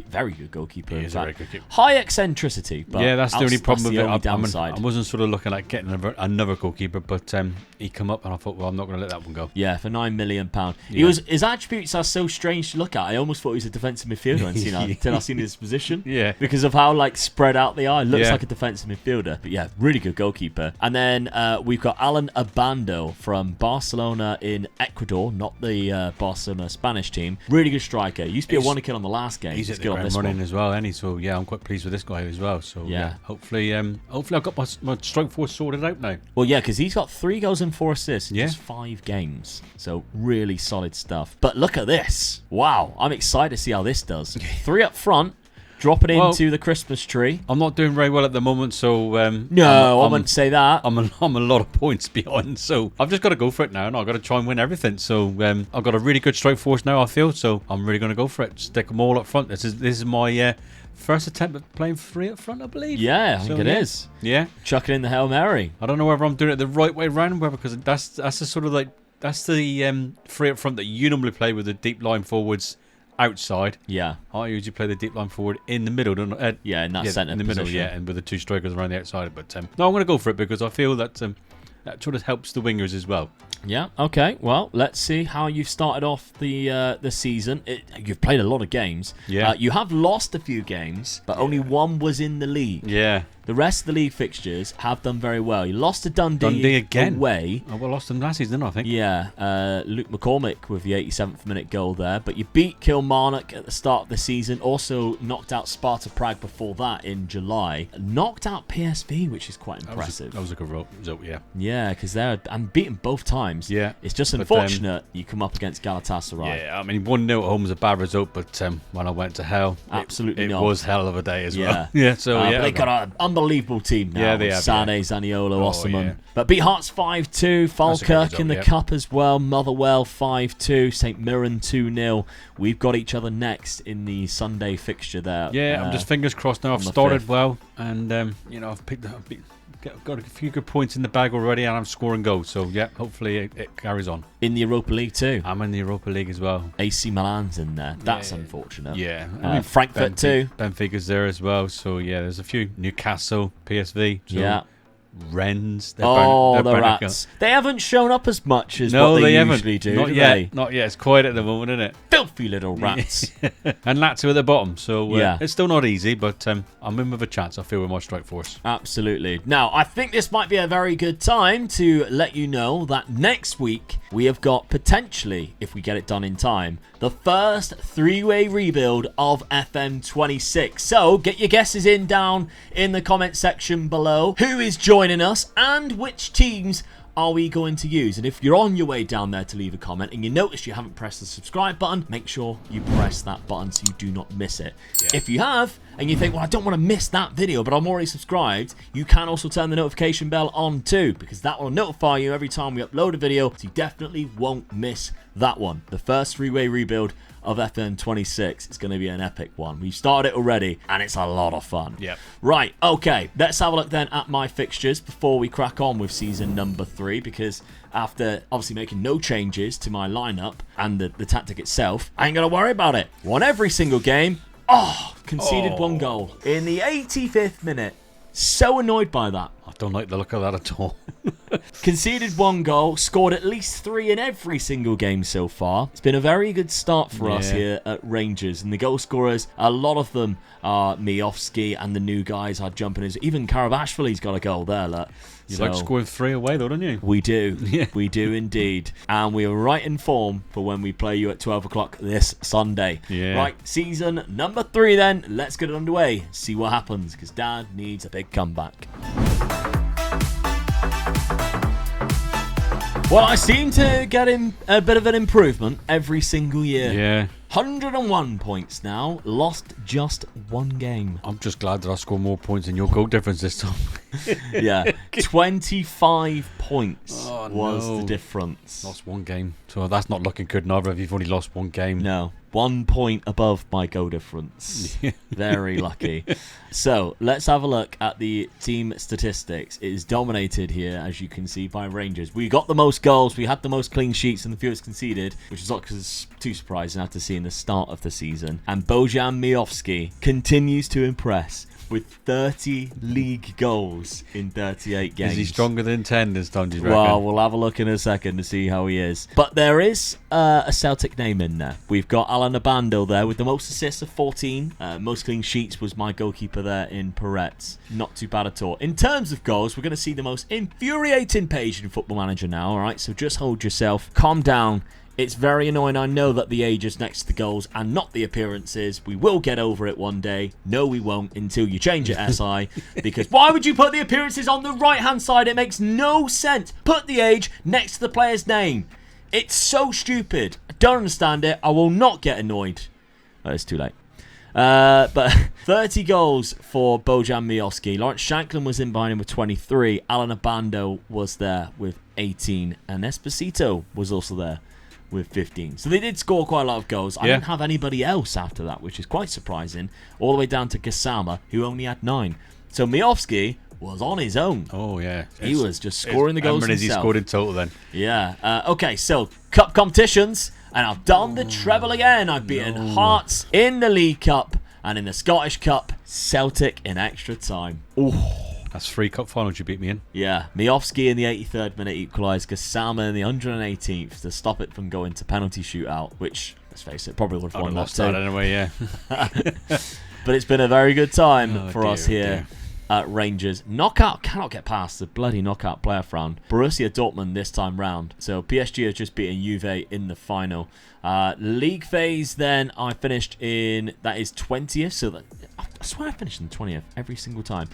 Speaker 1: very good goalkeeper.
Speaker 2: He is a very good keeper.
Speaker 1: High eccentricity, but
Speaker 2: yeah, that's the only problem with it.
Speaker 1: Downside.
Speaker 2: I wasn't sort of looking at getting another goalkeeper, but he come up and I thought, well, I'm not going to let that one go.
Speaker 1: Yeah, for £9 million.
Speaker 2: Yeah.
Speaker 1: His attributes are so strange to look at. I almost thought he was a defensive midfielder until I seen his position.
Speaker 2: Yeah.
Speaker 1: Because of how like spread out they are. It looks
Speaker 2: Yeah.
Speaker 1: like a defensive midfielder. But yeah, really good goalkeeper. And then we've got Alan Abando from Barcelona in Ecuador, not the Barcelona Spanish team. Really good striker. Used to be a wonder kid on the last game.
Speaker 2: He's at the ground running as well, and so yeah, I'm quite pleased with this guy as well. So yeah, hopefully I've got my strike force sorted out now.
Speaker 1: Well, yeah, because he's got 3 goals and 4 assists in
Speaker 2: Yeah.
Speaker 1: just 5 games. So really solid stuff. But look at this. Wow, I'm excited to see how this does. 3 up front, dropping into the Christmas tree.
Speaker 2: I'm not doing very well at the moment, so
Speaker 1: I wouldn't say that.
Speaker 2: I'm a lot of points behind, so I've just got to go for it now, and I've got to try and win everything. So I've got a really good strike force now, I feel, so I'm really going to go for it. Stick them all up front. This is my first attempt at playing 3 up front, I believe.
Speaker 1: Yeah, I think it is.
Speaker 2: Yeah,
Speaker 1: chucking in the Hail Mary.
Speaker 2: I don't know whether I'm doing it the right way round, because that's the sort of like that's the 3 up front that you normally play with the deep line forwards outside.
Speaker 1: Yeah,
Speaker 2: I usually play the deep line forward in the middle, don't I?
Speaker 1: in that centre
Speaker 2: in the
Speaker 1: position.
Speaker 2: middle, yeah, and with the 2 strikers around the outside. But no, I'm going to go for it because I feel that that sort of helps the wingers as well.
Speaker 1: Yeah. Okay. Well, let's see how you've started off the season. You've played a lot of games.
Speaker 2: Yeah.
Speaker 1: You have lost a few games, but only one was in the league.
Speaker 2: Yeah.
Speaker 1: The rest of the league fixtures have done very well. You lost to Dundee
Speaker 2: again
Speaker 1: away.
Speaker 2: Oh, well, lost them last season, I think.
Speaker 1: Yeah, Luke McCormick with the 87th minute goal there. But you beat Kilmarnock at the start of the season. Also knocked out Sparta Prague before that in July. Knocked out PSV, which is quite impressive.
Speaker 2: That was a good result, yeah.
Speaker 1: Yeah, because and beaten both times.
Speaker 2: Yeah.
Speaker 1: It's just unfortunate you come up against Galatasaray.
Speaker 2: Yeah, I mean, 1-0 at home was a bad result, but when I went to hell,
Speaker 1: absolutely
Speaker 2: it was hell of a day as well.
Speaker 1: Yeah,
Speaker 2: so
Speaker 1: but they got an unbelievable team now.
Speaker 2: Yeah, they have.
Speaker 1: Sane, Zaniolo, Osman.
Speaker 2: Yeah.
Speaker 1: But beat Hearts 5-2. Falkirk in the cup as well. Motherwell 5-2. St Mirren 2-0. We've got each other next in the Sunday fixture there.
Speaker 2: Yeah, I'm just fingers crossed now. I've started well, and I've got a few good points in the bag already, and I'm scoring goals. So yeah, hopefully it carries on.
Speaker 1: In the Europa League too.
Speaker 2: I'm in the Europa League as well.
Speaker 1: AC Milan's in there. That's unfortunate.
Speaker 2: Yeah, I mean,
Speaker 1: Frankfurt too.
Speaker 2: Benfica's there as well. So yeah, there's a few. Newcastle, PSV. So
Speaker 1: yeah.
Speaker 2: Rennes.
Speaker 1: The Rats. They haven't shown up as much as what they usually do.
Speaker 2: Not yet. Not yet. It's quiet at the moment, isn't it?
Speaker 1: Filthy little rats.
Speaker 2: And Lazio at the bottom. So it's still not easy, but I'm in with a chance, I feel, with my strike force.
Speaker 1: Absolutely. Now, I think this might be a very good time to let you know that next week we have got potentially, if we get it done in time, the first 3-way rebuild of FM26. So get your guesses in down in the comment section below. Who is joining us and which teams are we going to use? And if you're on your way down there to leave a comment and you notice you haven't pressed the subscribe button, make sure you press that button so you do not miss it. Yeah. If you have, and you think, well, I don't want to miss that video, but I'm already subscribed, you can also turn the notification bell on too, because that will notify you every time we upload a video, so you definitely won't miss that one. The first 3-way rebuild of FM26. It's going to be an epic one. We've started it already, and it's a lot of fun.
Speaker 2: Yep.
Speaker 1: Right, okay. Let's have a look then at my fixtures before we crack on with season number 3, because after obviously making no changes to my lineup and the tactic itself, I ain't going to worry about it. Won every single game. Oh, conceded 1 goal in the 85th minute. So annoyed by that.
Speaker 2: I don't like the look of that at all.
Speaker 1: Conceded 1 goal, scored at least 3 in every single game so far. It's been a very good start for us here at Rangers. And the goal scorers, a lot of them are Miovski, and the new guys are jumping. Even Karabashvili's got a goal there, look.
Speaker 2: You like scoring 3 away, though, don't you?
Speaker 1: We do. Yeah. We do indeed. And we are right in form for when we play you at 12 o'clock this Sunday.
Speaker 2: Yeah.
Speaker 1: Right, season number 3 then. Let's get it underway. See what happens, because Dad needs a big comeback. Well, I seem to get him a bit of an improvement every single year.
Speaker 2: Yeah.
Speaker 1: 101 points now. Lost just 1 game.
Speaker 2: I'm just glad that I scored more points than your goal difference this time.
Speaker 1: Yeah. 25 points was the difference.
Speaker 2: Lost 1 game. So that's not looking good neither if you've only lost 1 game.
Speaker 1: No. 1 point above my goal difference. Very lucky. So, let's have a look at the team statistics. It is dominated here, as you can see, by Rangers. We got the most goals, we had the most clean sheets, and the fewest conceded, which is not too surprising after seeing the start of the season. And Bojan Miovski continues to impress with 30 league goals in 38 games.
Speaker 2: Is he stronger than 10 this time, do you reckon?
Speaker 1: Well, we'll have a look in a second to see how he is. But there is a Celtic name in there. We've got Alan Abando there with the most assists of 14. Most clean sheets was my goalkeeper there in Peretz. Not too bad at all. In terms of goals, we're going to see the most infuriating page in Football Manager now, all right? So just hold yourself. Calm down. It's very annoying. I know that the age is next to the goals and not the appearances. We will get over it one day. No, we won't until you change it, SI. Because why would you put the appearances on the right-hand side? It makes no sense. Put the age next to the player's name. It's so stupid. I don't understand it. I will not get annoyed. Oh, it's too late. But 30 goals for Bojan Miovski. Lawrence Shanklin was in behind him with 23. Alan Abando was there with 18. And Esposito was also there with 15. So they did score quite a lot of goals. I didn't have anybody else after that, which is quite surprising. All the way down to Gassama, who only had 9. So Miovski was on his own.
Speaker 2: Oh, yeah.
Speaker 1: He was just scoring the goals himself.
Speaker 2: He scored in total then.
Speaker 1: Yeah. Okay, so cup competitions. And I've done the treble again. I've beaten Hearts in the League Cup and in the Scottish Cup, Celtic in extra time. Ooh.
Speaker 2: That's 3 cup finals you beat me in.
Speaker 1: Yeah. Miovski in the 83rd minute equalised. Gassama in the 118th to stop it from going to penalty shootout, which, let's face it, probably would have won that too.
Speaker 2: Anyway, yeah.
Speaker 1: But it's been a very good time for us here at Rangers. Knockout cannot get past the bloody knockout playoff round. Borussia Dortmund this time round. So PSG has just beaten Juve in the final. League phase then I finished in, that is 20th. So that, I swear I finished in 20th every single time.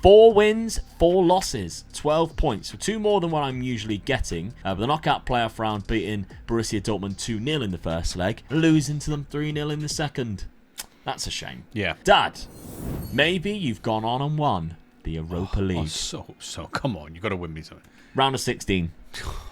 Speaker 1: 4 wins, 4 losses, 12 points. So 2 more than what I'm usually getting. But the knockout playoff round beating Borussia Dortmund 2-0 in the first leg. Losing to them 3-0 in the second. That's a shame.
Speaker 2: Yeah.
Speaker 1: Dad, maybe you've gone on and won the Europa League.
Speaker 2: So, come on. You've got to win me something.
Speaker 1: Round of 16.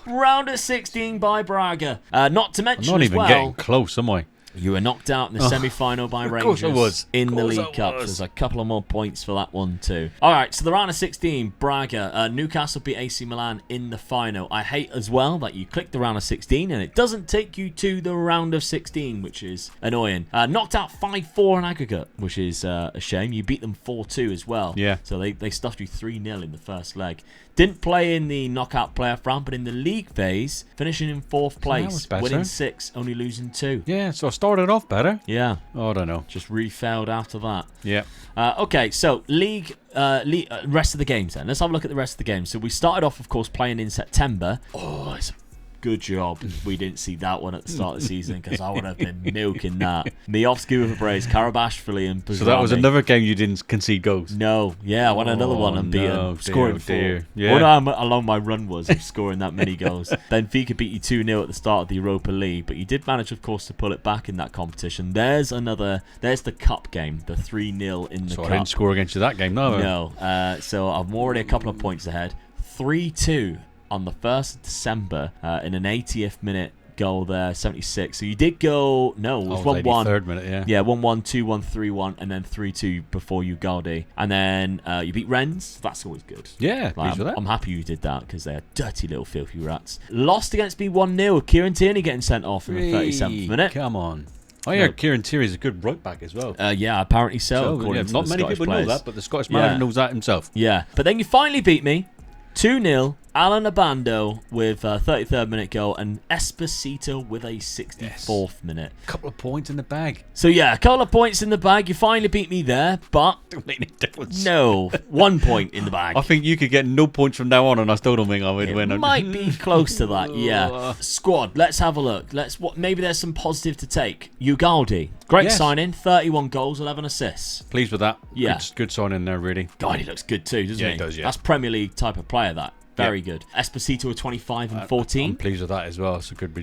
Speaker 1: Round of 16 by Braga. Not to mention
Speaker 2: I'm not
Speaker 1: as
Speaker 2: even
Speaker 1: well,
Speaker 2: getting close, am I?
Speaker 1: you were knocked out in the semi-final by Rangers.
Speaker 2: Of course I was.
Speaker 1: In the League Cup. There's a couple of more points for that one too. Alright, so the round of 16, Braga. Newcastle beat AC Milan in the final. I hate as well that you click the round of 16 and it doesn't take you to the round of 16, which is annoying. Knocked out 5-4 in aggregate, which is a shame. You beat them 4-2 as well.
Speaker 2: Yeah.
Speaker 1: So they stuffed you 3-0 in the first leg. Didn't play in the knockout playoff round, but in the league phase, finishing in 4th place, winning 6, only losing 2.
Speaker 2: Yeah, so I started off better.
Speaker 1: Yeah.
Speaker 2: Oh, I don't know.
Speaker 1: Just re-failed after that.
Speaker 2: Yeah.
Speaker 1: Okay, so league rest of the games then. Let's have a look at the rest of the games. So we started off, of course, playing in September. Oh, it's a good job we didn't see that one at the start of the season, because I would have been milking that. Miovski with a brace, Karabashvili and Puzrami.
Speaker 2: So that was another game you didn't concede goals?
Speaker 1: No. Yeah, I won another one and beaten. Scoring 4.
Speaker 2: Yeah.
Speaker 1: What how long my run was of scoring that many goals. Benfica beat you 2-0 at the start of the Europa League, but you did manage, of course, to pull it back in that competition. There's the cup game, the 3-0 in the cup.
Speaker 2: So I didn't score against you that game, no?
Speaker 1: No. So I'm already a couple of points ahead. 3-2 on the 1st of December in an 80th minute goal there, 76. So you did go, no, it was 1-1.
Speaker 2: 83rd minute, yeah.
Speaker 1: Yeah, 1-1, 2-1, 3-1, and then 3-2 before Ugalde. And then you beat Rennes. That's always good.
Speaker 2: Yeah,
Speaker 1: I'm happy you did that, because they're dirty little filthy rats. Lost against me 1-0. Kieran Tierney getting sent off in the 37th minute.
Speaker 2: Come on. Oh yeah, Kieran Tierney is a good right back as well.
Speaker 1: Yeah, apparently so. According to
Speaker 2: not
Speaker 1: the
Speaker 2: many
Speaker 1: Scottish
Speaker 2: people
Speaker 1: players.
Speaker 2: know that, but the Scottish manager knows that himself.
Speaker 1: Yeah, but then you finally beat me 2-0. Alan Abando with a 33rd minute goal and Esposito with a 64th minute.
Speaker 2: A couple of points in the bag.
Speaker 1: So yeah, a couple of points in the bag. You finally beat me there, but
Speaker 2: Don't make any difference.
Speaker 1: no, 1 point in the bag.
Speaker 2: I think you could get no points from now on, and I still don't think I would win.
Speaker 1: It might be close to that, yeah. Squad, let's have a look. Maybe there's some positive to take. Ugaldi, great signing, 31 goals, 11 assists.
Speaker 2: Pleased with that.
Speaker 1: Yeah.
Speaker 2: Good signing there, really.
Speaker 1: God, he looks good too, doesn't he?
Speaker 2: Yeah, he does, yeah.
Speaker 1: That's Premier League type of player, that. Very good. Esposito with 25 and 14.
Speaker 2: I'm pleased with that as well. It's a good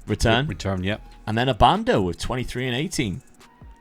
Speaker 1: return.
Speaker 2: Return, yep.
Speaker 1: And then Abando with 23 and 18.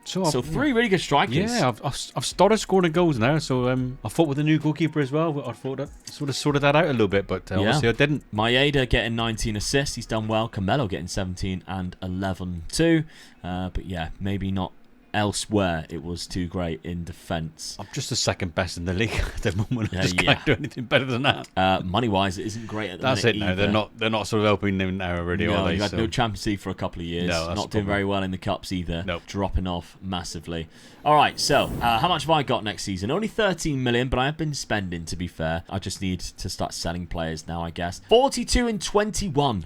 Speaker 1: So three really good strikers.
Speaker 2: Yeah, I've started scoring goals now. So I thought with the new goalkeeper as well. I thought that sort of sorted that out a little bit, but obviously I didn't.
Speaker 1: Maeda getting 19 assists. He's done well. Camelo getting 17 and 11 too. But yeah, maybe not. Elsewhere, it was too great in defence.
Speaker 2: I'm just the second best in the league at the moment. I just
Speaker 1: yeah.
Speaker 2: can't do anything better than that.
Speaker 1: Money-wise, it isn't great at the minute.
Speaker 2: That's it
Speaker 1: either.
Speaker 2: now. They're not sort of helping them now already, are they?
Speaker 1: You had no Champions League for a couple of years.
Speaker 2: No, that's
Speaker 1: not doing very well in the Cups either.
Speaker 2: Nope.
Speaker 1: Dropping off massively. All right, so how much have I got next season? Only 13 million, but I have been spending, to be fair. I just need to start selling players now, I guess. 42 and 21.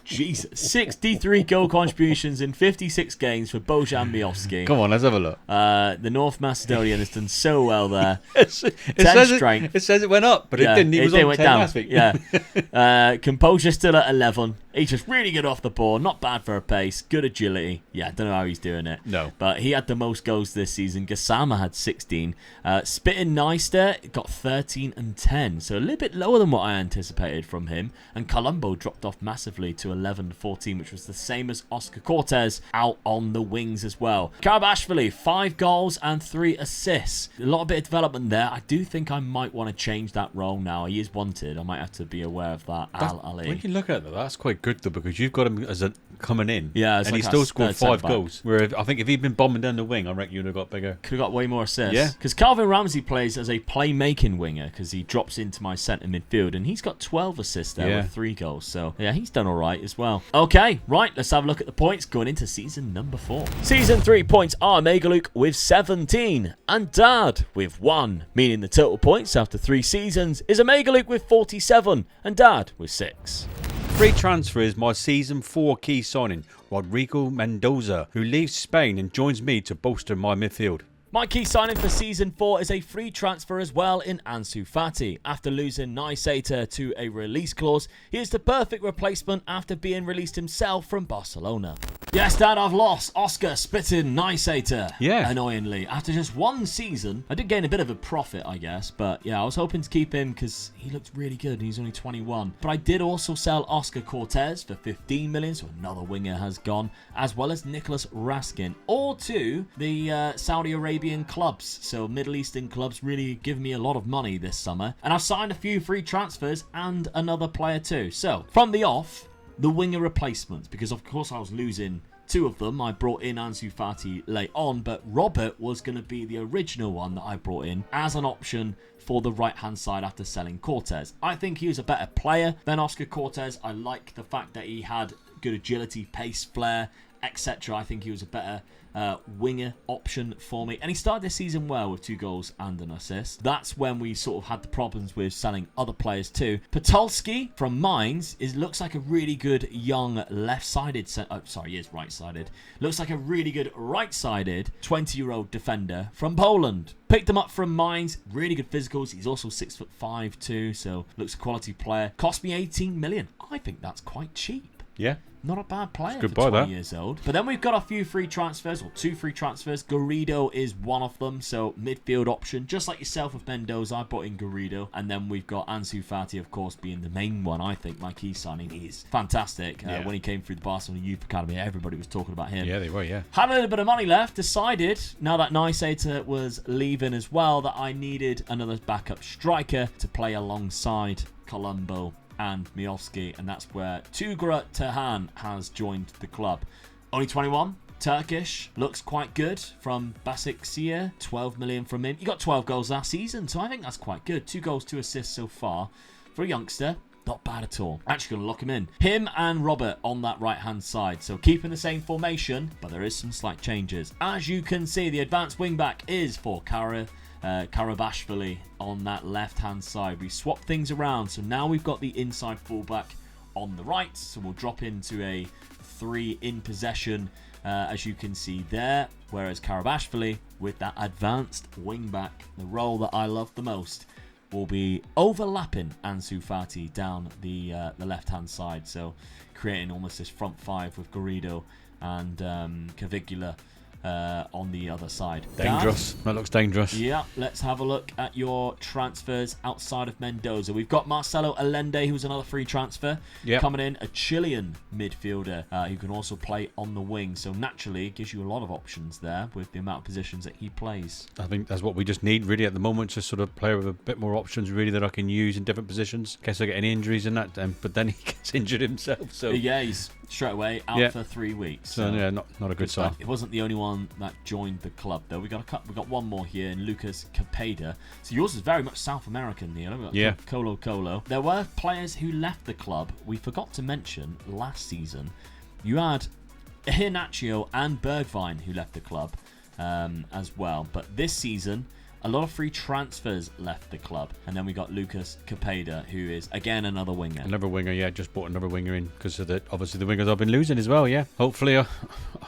Speaker 1: Jesus. 63 goal contributions in 56 games for Bojan Miovski.
Speaker 2: Come on, let's have a look.
Speaker 1: The North Macedonian has done so well there.
Speaker 2: 10
Speaker 1: strength.
Speaker 2: It says it went up, but it didn't. It was on 10
Speaker 1: down.
Speaker 2: last week.
Speaker 1: Yeah. Composure still at 11. He's just really good off the ball. Not bad for a pace. Good agility. Yeah, I don't know how he's doing it.
Speaker 2: No.
Speaker 1: But he had the most goals this season. Gassama had 16. Spitting Neister got 13 and 10. So a little bit lower than what I anticipated from him. And Colombo dropped off massively to 11 and 14, which was the same as Oscar Cortez out on the wings as well. Karabashvili, 5 goals and 3 assists. A lot of bit of development there. I do think I might want to change that role now. He is wanted. I might have to be aware of that. Al Ali.
Speaker 2: When you look at that, that's quite good though, because you've got him as a coming in.
Speaker 1: Yeah,
Speaker 2: and he still scored 5 goals. Where I think if he'd been bombing down the wing, I reckon you'd have got bigger.
Speaker 1: Could have got way more assists.
Speaker 2: Yeah.
Speaker 1: Because Calvin Ramsey plays as a playmaking winger because he drops into my centre midfield and he's got 12 assists there with 3 goals. So yeah, he's done all right as well. Okay, right, let's have a look at the points going into season number 4. Season 3 points are Megaluk with 17 and Dad with 1, meaning the total points after 3 seasons is a Megaluk with 47 and Dad with 6.
Speaker 2: Free transfer is my season 4 key signing, Rodrigo Mendoza, who leaves Spain and joins me to bolster my midfield.
Speaker 1: My key signing for Season 4 is a free transfer as well in Ansu Fati. After losing Niceita to a release clause, he is the perfect replacement after being released himself from Barcelona. Yes, Dad, I've lost Oscar Spitting Niceita.
Speaker 2: Yeah.
Speaker 1: Annoyingly. After just 1 season, I did gain a bit of a profit, I guess. But yeah, I was hoping to keep him because he looked really good and he's only 21. But I did also sell Oscar Cortez for 15 million, so another winger has gone, as well as Nicholas Raskin, all to the Saudi Arabian clubs. So Middle Eastern clubs really give me a lot of money this summer. And I've signed a few free transfers and another player too. So from the off, the winger replacements, because of course I was losing 2 of them. I brought in Ansu Fati late on, but Robert was going to be the original one that I brought in as an option for the right hand side after selling Cortez. I think he was a better player than Oscar Cortez. I like the fact that he had good agility, pace, flair, etc. I think he was a better winger option for me, and he started this season well with 2 goals and an assist. That's when we sort of had the problems with selling other players too. Potolski from Mainz looks like a really good young left-sided he is right-sided. Looks like a really good right-sided 20-year-old defender from Poland. Picked him up from Mainz, really good physicals. He's also 6'5" too, so looks a quality player. Cost me 18 million. I think that's quite cheap.
Speaker 2: Yeah.
Speaker 1: Not a bad player for 20 years old. But then we've got a few free transfers, or 2 free transfers. Garrido is one of them, so midfield option. Just like yourself with Mendoza, I bought in Garrido. And then we've got Ansu Fati, of course, being the main one. I think my key signing is fantastic. When he came through the Barcelona Youth Academy, everybody was talking about him.
Speaker 2: Yeah, they were, yeah.
Speaker 1: Had a little bit of money left, decided, now that Niceita was leaving as well, that I needed another backup striker to play alongside Colombo and Miovski, and that's where Tugra Tahan has joined the club. Only 21, Turkish, looks quite good from Basikşehir, 12 million from him. He got 12 goals last season, so I think that's quite good. 2 goals, 2 assists so far for a youngster. Not bad at all. Actually going to lock him in. Him and Robert on that right-hand side. So keeping the same formation, but there is some slight changes. As you can see, the advanced wing-back is for Karabashvili on that left-hand side. We swapped things around, so now we've got the inside full-back on the right. So we'll drop into a 3 in possession, as you can see there. Whereas Karabashvili, with that advanced wing-back, the role that I love the most, will be overlapping Ansu Fati down the left-hand side. So creating almost this front 5 with Garrido and Cavigula on the other side.
Speaker 2: Dangerous. That looks dangerous.
Speaker 1: Yeah, let's have a look at your transfers outside of Mendoza. We've got Marcelo Allende, who's another free transfer. Coming in, a Chilean midfielder who can also play on the wing. So naturally, it gives you a lot of options there with the amount of positions that he plays.
Speaker 2: I think that's what we just need really at the moment, just sort of player with a bit more options really that I can use in different positions in case I get any injuries in that. But then he gets injured himself. So
Speaker 1: yeah, he's straight away out for 3 weeks.
Speaker 2: So yeah, not a good sign.
Speaker 1: It wasn't the only one that joined the club though. We got one more here in Lucas Capeda. So yours is very much South American, Neil. We got Colo. There were players who left the club. We forgot to mention last season. You had Iheanacho and Bergwijn who left the club as well. But this season, a lot of free transfers left the club. And then we got Lucas Capeda, who is, again, another winger.
Speaker 2: Another winger, yeah. Just bought another winger in because of obviously the wingers I've been losing as well, yeah. Hopefully, I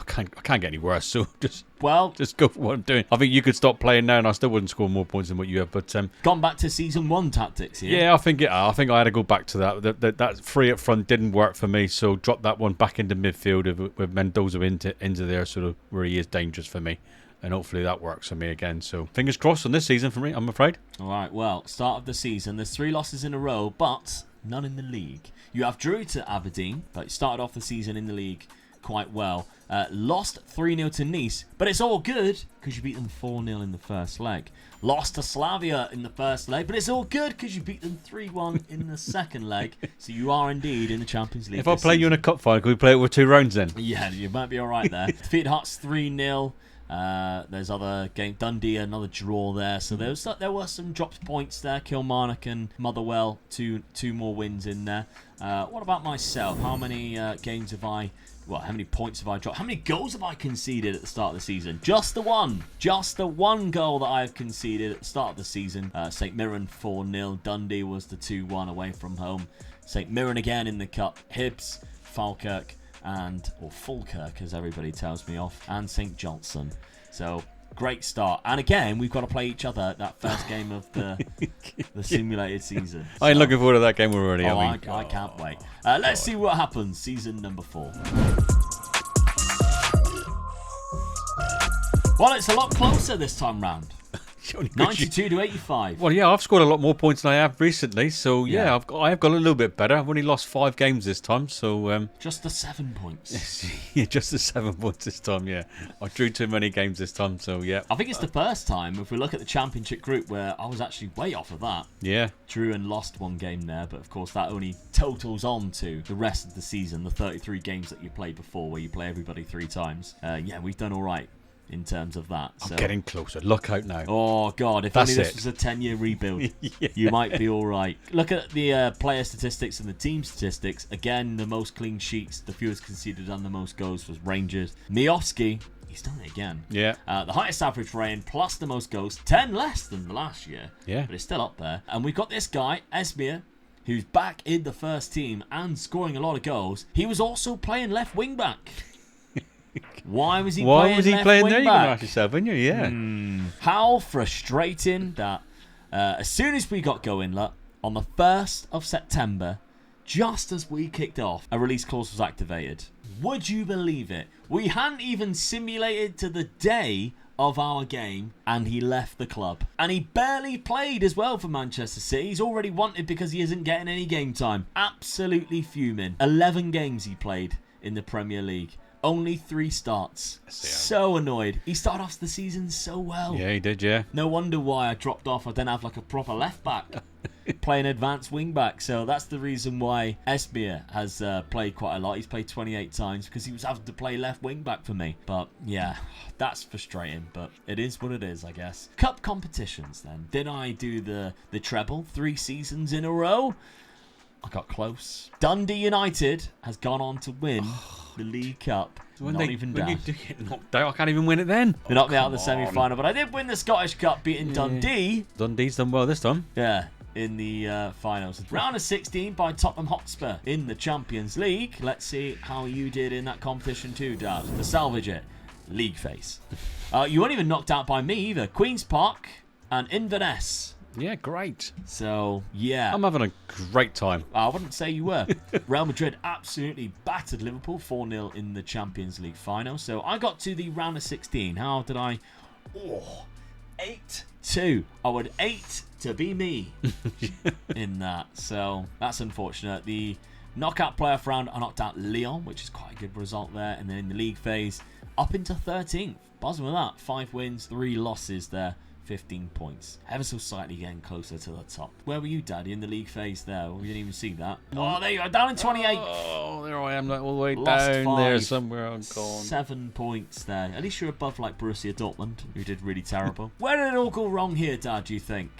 Speaker 2: can't get any worse, so just go for what I'm doing. I think you could stop playing now and I still wouldn't score more points than what you have. But
Speaker 1: gone back to season 1 tactics here.
Speaker 2: Yeah, I think I had to go back to that. That 3 up front didn't work for me, so drop that one back into midfield with Mendoza into there, sort of where he is dangerous for me. And hopefully that works for me again. So fingers crossed on this season for me, I'm afraid.
Speaker 1: All right, well, start of the season. There's 3 losses in a row, but none in the league. You have drew to Aberdeen, but you started off the season in the league quite well. Lost 3-0 to Nice, but it's all good because you beat them 4-0 in the first leg. Lost to Slavia in the first leg, but it's all good because you beat them 3-1 in the second leg. So you are indeed in the Champions League.
Speaker 2: If I play you in a cup final, can we play it with 2 rounds then?
Speaker 1: Yeah, you might be all right there. Defeated Hearts 3-0. There's other game, Dundee, another draw there. So there were some dropped points there. Kilmarnock and Motherwell, two more wins in there. What about myself? How many games have I? Well, how many points have I dropped? How many goals have I conceded at the start of the season? Just the one. Just the one goal that I have conceded at the start of the season. St Mirren 4-0. Dundee was the 2-1 away from home. St Mirren again in the cup. Hibs, Falkirk, or Falkirk as everybody tells me off, and St Johnson. So great start. And again, we've got to play each other at that first game of the simulated season. So,
Speaker 2: I'm looking forward to that game already.
Speaker 1: I can't wait. Let's see what happens. Season number 4. Well, it's a lot closer this time round. 92 to 85.
Speaker 2: Well, yeah, I've scored a lot more points than I have recently, so yeah, I have got a little bit better. I've only lost 5 games this time, so
Speaker 1: just the 7 points.
Speaker 2: Yeah, just the 7 points this time. Yeah, I drew too many games this time, so yeah.
Speaker 1: I think it's the first time, if we look at the Championship group, where I was actually way off of that.
Speaker 2: Yeah,
Speaker 1: drew and lost 1 game there, but of course that only totals on to the rest of the season, the 33 games that you played before, where you play everybody 3 times. Yeah, we've done all right in terms of that.
Speaker 2: I'm getting closer. Look out now.
Speaker 1: Oh, God. If only this was a 10-year rebuild, you might be all right. Look at the player statistics and the team statistics. Again, the most clean sheets, the fewest conceded and the most goals was Rangers. Miofsky, he's done it again.
Speaker 2: Yeah.
Speaker 1: The highest average rating plus the most goals, 10 less than last year.
Speaker 2: Yeah.
Speaker 1: But it's still up there. And we've got this guy, Esmir, who's back in the first team and scoring a lot of goals. He was also playing left wing back. Why was he playing there?
Speaker 2: You can ask yourself, wouldn't you? Yeah.
Speaker 1: How frustrating that as soon as we got going, look, on the 1st of September, just as we kicked off, a release clause was activated. Would you believe it? We hadn't even simulated to the day of our game, and he left the club. And he barely played as well for Manchester City. He's already wanted because he isn't getting any game time. Absolutely fuming. 11 games he played in the Premier League. Only 3 starts. So annoyed. He started off the season so well.
Speaker 2: Yeah, he did, yeah.
Speaker 1: No wonder why I dropped off. I didn't have like a proper left back. Playing advanced wing back. So that's the reason why Esmir has played quite a lot. He's played 28 times because he was having to play left wing back for me. But yeah, that's frustrating. But it is what it is, I guess. Cup competitions then. Did I do the treble 3 seasons in a row? I got close. Dundee United has gone on to win the League Cup.
Speaker 2: When
Speaker 1: Not
Speaker 2: you
Speaker 1: even
Speaker 2: do
Speaker 1: daft.
Speaker 2: get knocked out, I can't even win it then.
Speaker 1: They knocked me out in the semi-final, but I did win the Scottish Cup, beating Dundee.
Speaker 2: Dundee's done well this time.
Speaker 1: Yeah, in the finals. Round of 16 by Tottenham Hotspur in the Champions League. Let's see how you did in that competition too, Dad. To salvage it, league face. You weren't even knocked out by me either. Queen's Park and Inverness.
Speaker 2: Yeah, great.
Speaker 1: So, yeah.
Speaker 2: I'm having a great time.
Speaker 1: I wouldn't say you were. Real Madrid absolutely battered Liverpool 4-0 in the Champions League final. So I got to the round of 16. How did I? 8-2. I would 8 to be me in that. So that's unfortunate. The knockout playoff round, I knocked out Lyon, which is quite a good result there. And then in the league phase, up into 13th. Buzzing with that. 5 wins, 3 losses there. 15 points. Ever so slightly getting closer to the top. Where were you, Daddy, in the league phase there? We didn't even see that. Oh, there you are, down in 28.
Speaker 2: Oh, there I am, like all the way
Speaker 1: Lost
Speaker 2: down
Speaker 1: 5,
Speaker 2: there somewhere. I'm gone.
Speaker 1: 7 points there. At least you're above like Borussia Dortmund, who did really terrible. Where did it all go wrong here, Dad, do you think?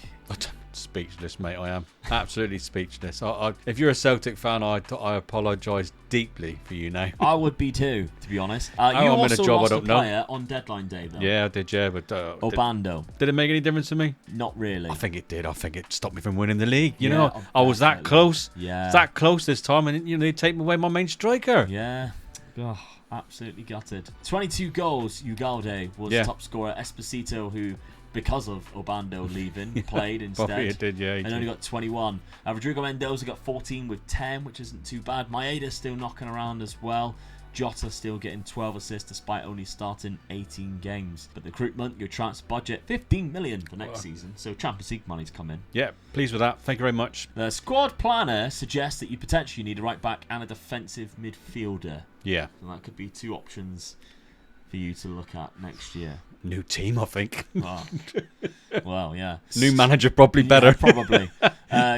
Speaker 2: Speechless, mate. I am absolutely speechless. If you're a Celtic fan, I apologise deeply for you now.
Speaker 1: I would be too, to be honest. You
Speaker 2: I'm
Speaker 1: also
Speaker 2: in a job
Speaker 1: lost
Speaker 2: I don't
Speaker 1: a
Speaker 2: know.
Speaker 1: player on deadline day, though.
Speaker 2: Yeah, I did. Yeah, but
Speaker 1: Obando.
Speaker 2: did it make any difference to me?
Speaker 1: Not really.
Speaker 2: I think it did. I think it stopped me from winning the league. You
Speaker 1: Yeah,
Speaker 2: know, I was that
Speaker 1: definitely.
Speaker 2: close.
Speaker 1: Yeah.
Speaker 2: That close this time, and they take away my main striker.
Speaker 1: Yeah. Oh, absolutely gutted. 22 goals, Ugalde was
Speaker 2: Yeah.
Speaker 1: top scorer. Esposito, who, because of Obando leaving, played instead.
Speaker 2: Probably it did, yeah.
Speaker 1: And only got 21. Rodrigo Mendoza got 14 with 10, which isn't too bad. Maeda's still knocking around as well. Jota still getting 12 assists despite only starting 18 games. But the recruitment, your transfer budget, 15 million for next season. So Champions League money's come in.
Speaker 2: Yeah, pleased with that. Thank you very much.
Speaker 1: The squad planner suggests that you potentially need a right back and a defensive midfielder.
Speaker 2: Yeah.
Speaker 1: So that could be 2 options for you to look at next year.
Speaker 2: New team, I think.
Speaker 1: Well, yeah.
Speaker 2: New manager, probably better.
Speaker 1: Yeah, probably.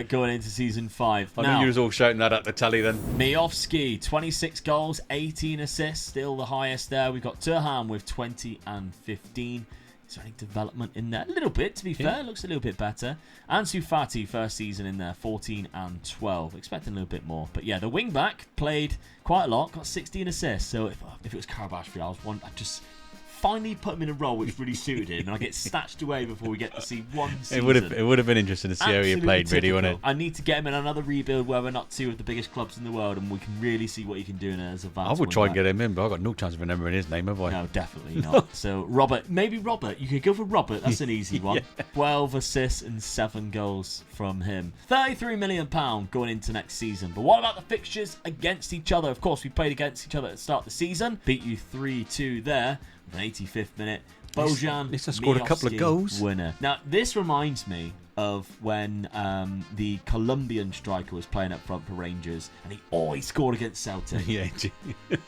Speaker 1: Going into season 5.
Speaker 2: I knew you was all shouting that at the telly then.
Speaker 1: Miovski, 26 goals, 18 assists, still the highest there. We've got Turhan with 20 and 15. Is there any development in there? A little bit, to be fair. Looks a little bit better. Ansu Fati, first season in there, 14 and 12. Expecting a little bit more. But yeah, the wing-back played quite a lot, got 16 assists. So if it was Karabashvili, I'd just finally put him in a role which really suited him, and I get snatched away before we get to see one season.
Speaker 2: It would have been interesting to see how he played, really, wouldn't it?
Speaker 1: I need to get him in another rebuild where we're not 2 of the biggest clubs in the world, and we can really see what he can do in as a advanced.
Speaker 2: I would try and get him in, but I've got no chance of remembering his name, have I?
Speaker 1: No, definitely not. So maybe Robert. You could go for Robert. That's an easy one. 12 assists and 7 goals from him. £33 million going into next season. But what about the fixtures against each other? Of course, we played against each other at the start of the season. Beat you 3-2 there. An 85th minute, Bojan
Speaker 2: At least I scored a couple of goals.
Speaker 1: Winner. Now, this reminds me of when the Colombian striker was playing up front for Rangers, and he always scored against Celtic.
Speaker 2: Yeah.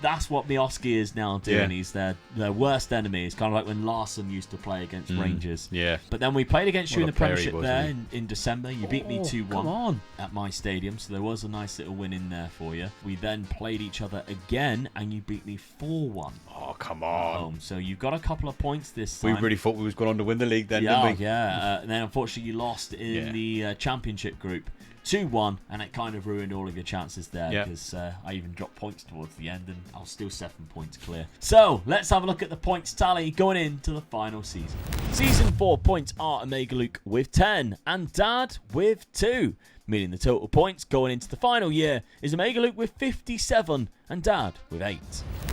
Speaker 1: That's what Miovski is now doing.
Speaker 2: Yeah.
Speaker 1: He's their worst enemy. It's kind of like when Larson used to play against Rangers.
Speaker 2: Yeah.
Speaker 1: But then we played against you in
Speaker 2: What
Speaker 1: the
Speaker 2: a player he
Speaker 1: Premiership
Speaker 2: was,
Speaker 1: there
Speaker 2: wasn't
Speaker 1: in December. You beat me 2-1
Speaker 2: Come on.
Speaker 1: at my stadium, so there was a nice little win in there for you. We then played each other again, and you beat me 4-1.
Speaker 2: Oh, come
Speaker 1: at
Speaker 2: on.
Speaker 1: home. So you've got a couple of points this time.
Speaker 2: We really thought we was going on to win the league then,
Speaker 1: yeah,
Speaker 2: didn't we?
Speaker 1: Yeah. And then unfortunately you lost in the Championship group 2-1, and it kind of ruined all of your chances there because I even dropped points towards the end, and I was still 7 points clear. So let's have a look at the points tally going into the final season. Season 4 points are Omega Luke with 10 and Dad with 2. Meaning the total points going into the final year is Omega Luke with 57 and Dad with 8.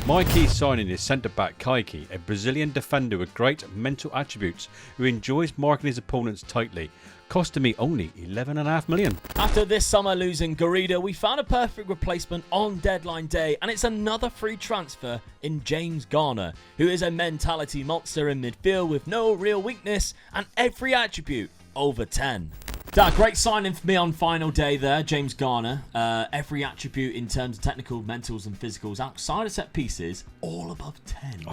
Speaker 2: My key signing is centre-back Kaiki, a Brazilian defender with great mental attributes who enjoys marking his opponents tightly, costing me only $11.5 million.
Speaker 1: After this summer losing Garrido, we found a perfect replacement on deadline day, and it's another free transfer in James Garner, who is a mentality monster in midfield with no real weakness and every attribute over 10. Dad, great signing for me on final day there, James Garner. Every attribute in terms of technical, mentals and physicals outside of set pieces, all above 10.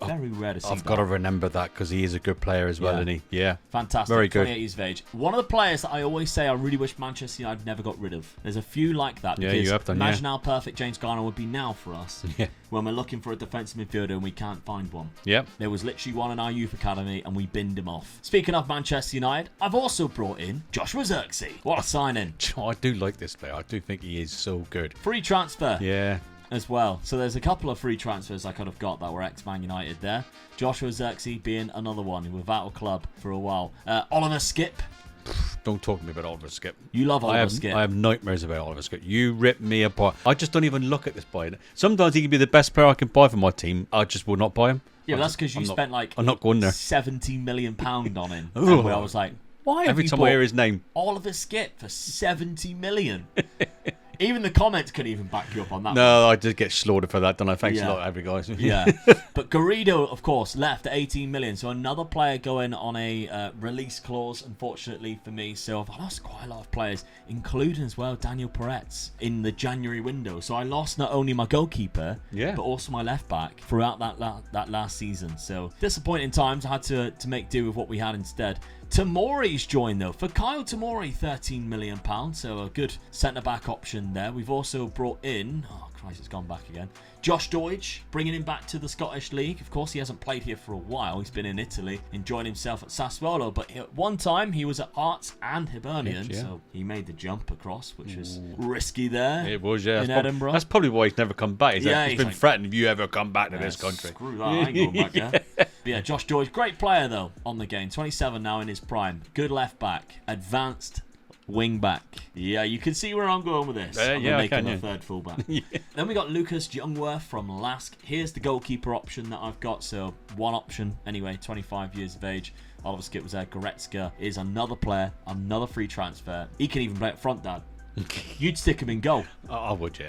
Speaker 1: Very rare to see.
Speaker 2: I've got to remember that because he is a good player as well, isn't he? Yeah.
Speaker 1: Fantastic.
Speaker 2: Very good.
Speaker 1: 28 years of age. One of the players that I always say I really wish Manchester United never got rid of. There's a few like that.
Speaker 2: Yeah, you have done,
Speaker 1: imagine how perfect James Garner would be now for us.
Speaker 2: Yeah.
Speaker 1: When we're looking for a defensive midfielder and we can't find one.
Speaker 2: Yep.
Speaker 1: There was literally one in our youth academy and we binned him off. Speaking of Manchester United, I've also brought in Joshua Zirkzee. What a signing.
Speaker 2: I do like this player. I do think he is so good.
Speaker 1: Free transfer.
Speaker 2: Yeah.
Speaker 1: As well. So there's a couple of free transfers I could have got that were ex-Man United there. Joshua Zirkzee being another one who was out of club for a while. Oliver Skip.
Speaker 2: Don't talk to me about Oliver Skip.
Speaker 1: You love Oliver Skip.
Speaker 2: I have nightmares about Oliver Skip. You rip me apart. I just don't even look at this player. Sometimes he can be the best player I can buy for my team. I just will not buy him.
Speaker 1: Yeah, but that's because you spent
Speaker 2: I'm not going there.
Speaker 1: £70 million on him.
Speaker 2: Ooh.
Speaker 1: I was like, why have
Speaker 2: Every
Speaker 1: you
Speaker 2: time
Speaker 1: bought
Speaker 2: I hear his name.
Speaker 1: Oliver Skip for $70 million? Even the comments couldn't even back you up on that.
Speaker 2: No, I did get slaughtered for that, don't I? Thanks a lot, every guys.
Speaker 1: Yeah. But Garrido, of course, left at 18 million. So another player going on a release clause, unfortunately for me. So I've lost quite a lot of players, including as well Daniel Peretz in the January window. So I lost not only my goalkeeper, but also my left back throughout that last season. So disappointing times. I had to make do with what we had instead. Tomori's joined though. For Kyle Tomori, £13 million. So a good centre-back option there. We've also brought in... Oh, Christ, it's gone back again. Josh Deutsch, bringing him back to the Scottish League. Of course, he hasn't played here for a while. He's been in Italy, enjoying himself at Sassuolo. But at one time, he was at Hearts and Hibernian. So he made the jump across, which was risky there.
Speaker 2: It was, yeah.
Speaker 1: In Edinburgh.
Speaker 2: That's probably why he's never come back. He's been
Speaker 1: like,
Speaker 2: threatened, if you ever come back to this country.
Speaker 1: Screw that, I ain't going back there. But yeah, Josh Deutsch, great player though on the game. 27 now in his prime. Good left back. Advanced wing back. Yeah, you can see where I'm going with this. I'm going to make him a third fullback. Then we got Lucas Jungwirth from Lask. Here's the goalkeeper option that I've got. So one option anyway, 25 years of age. Oliver Skip was there. Goretzka is another player, another free transfer. He can even play up front, Dad. You'd stick him in goal.
Speaker 2: I would,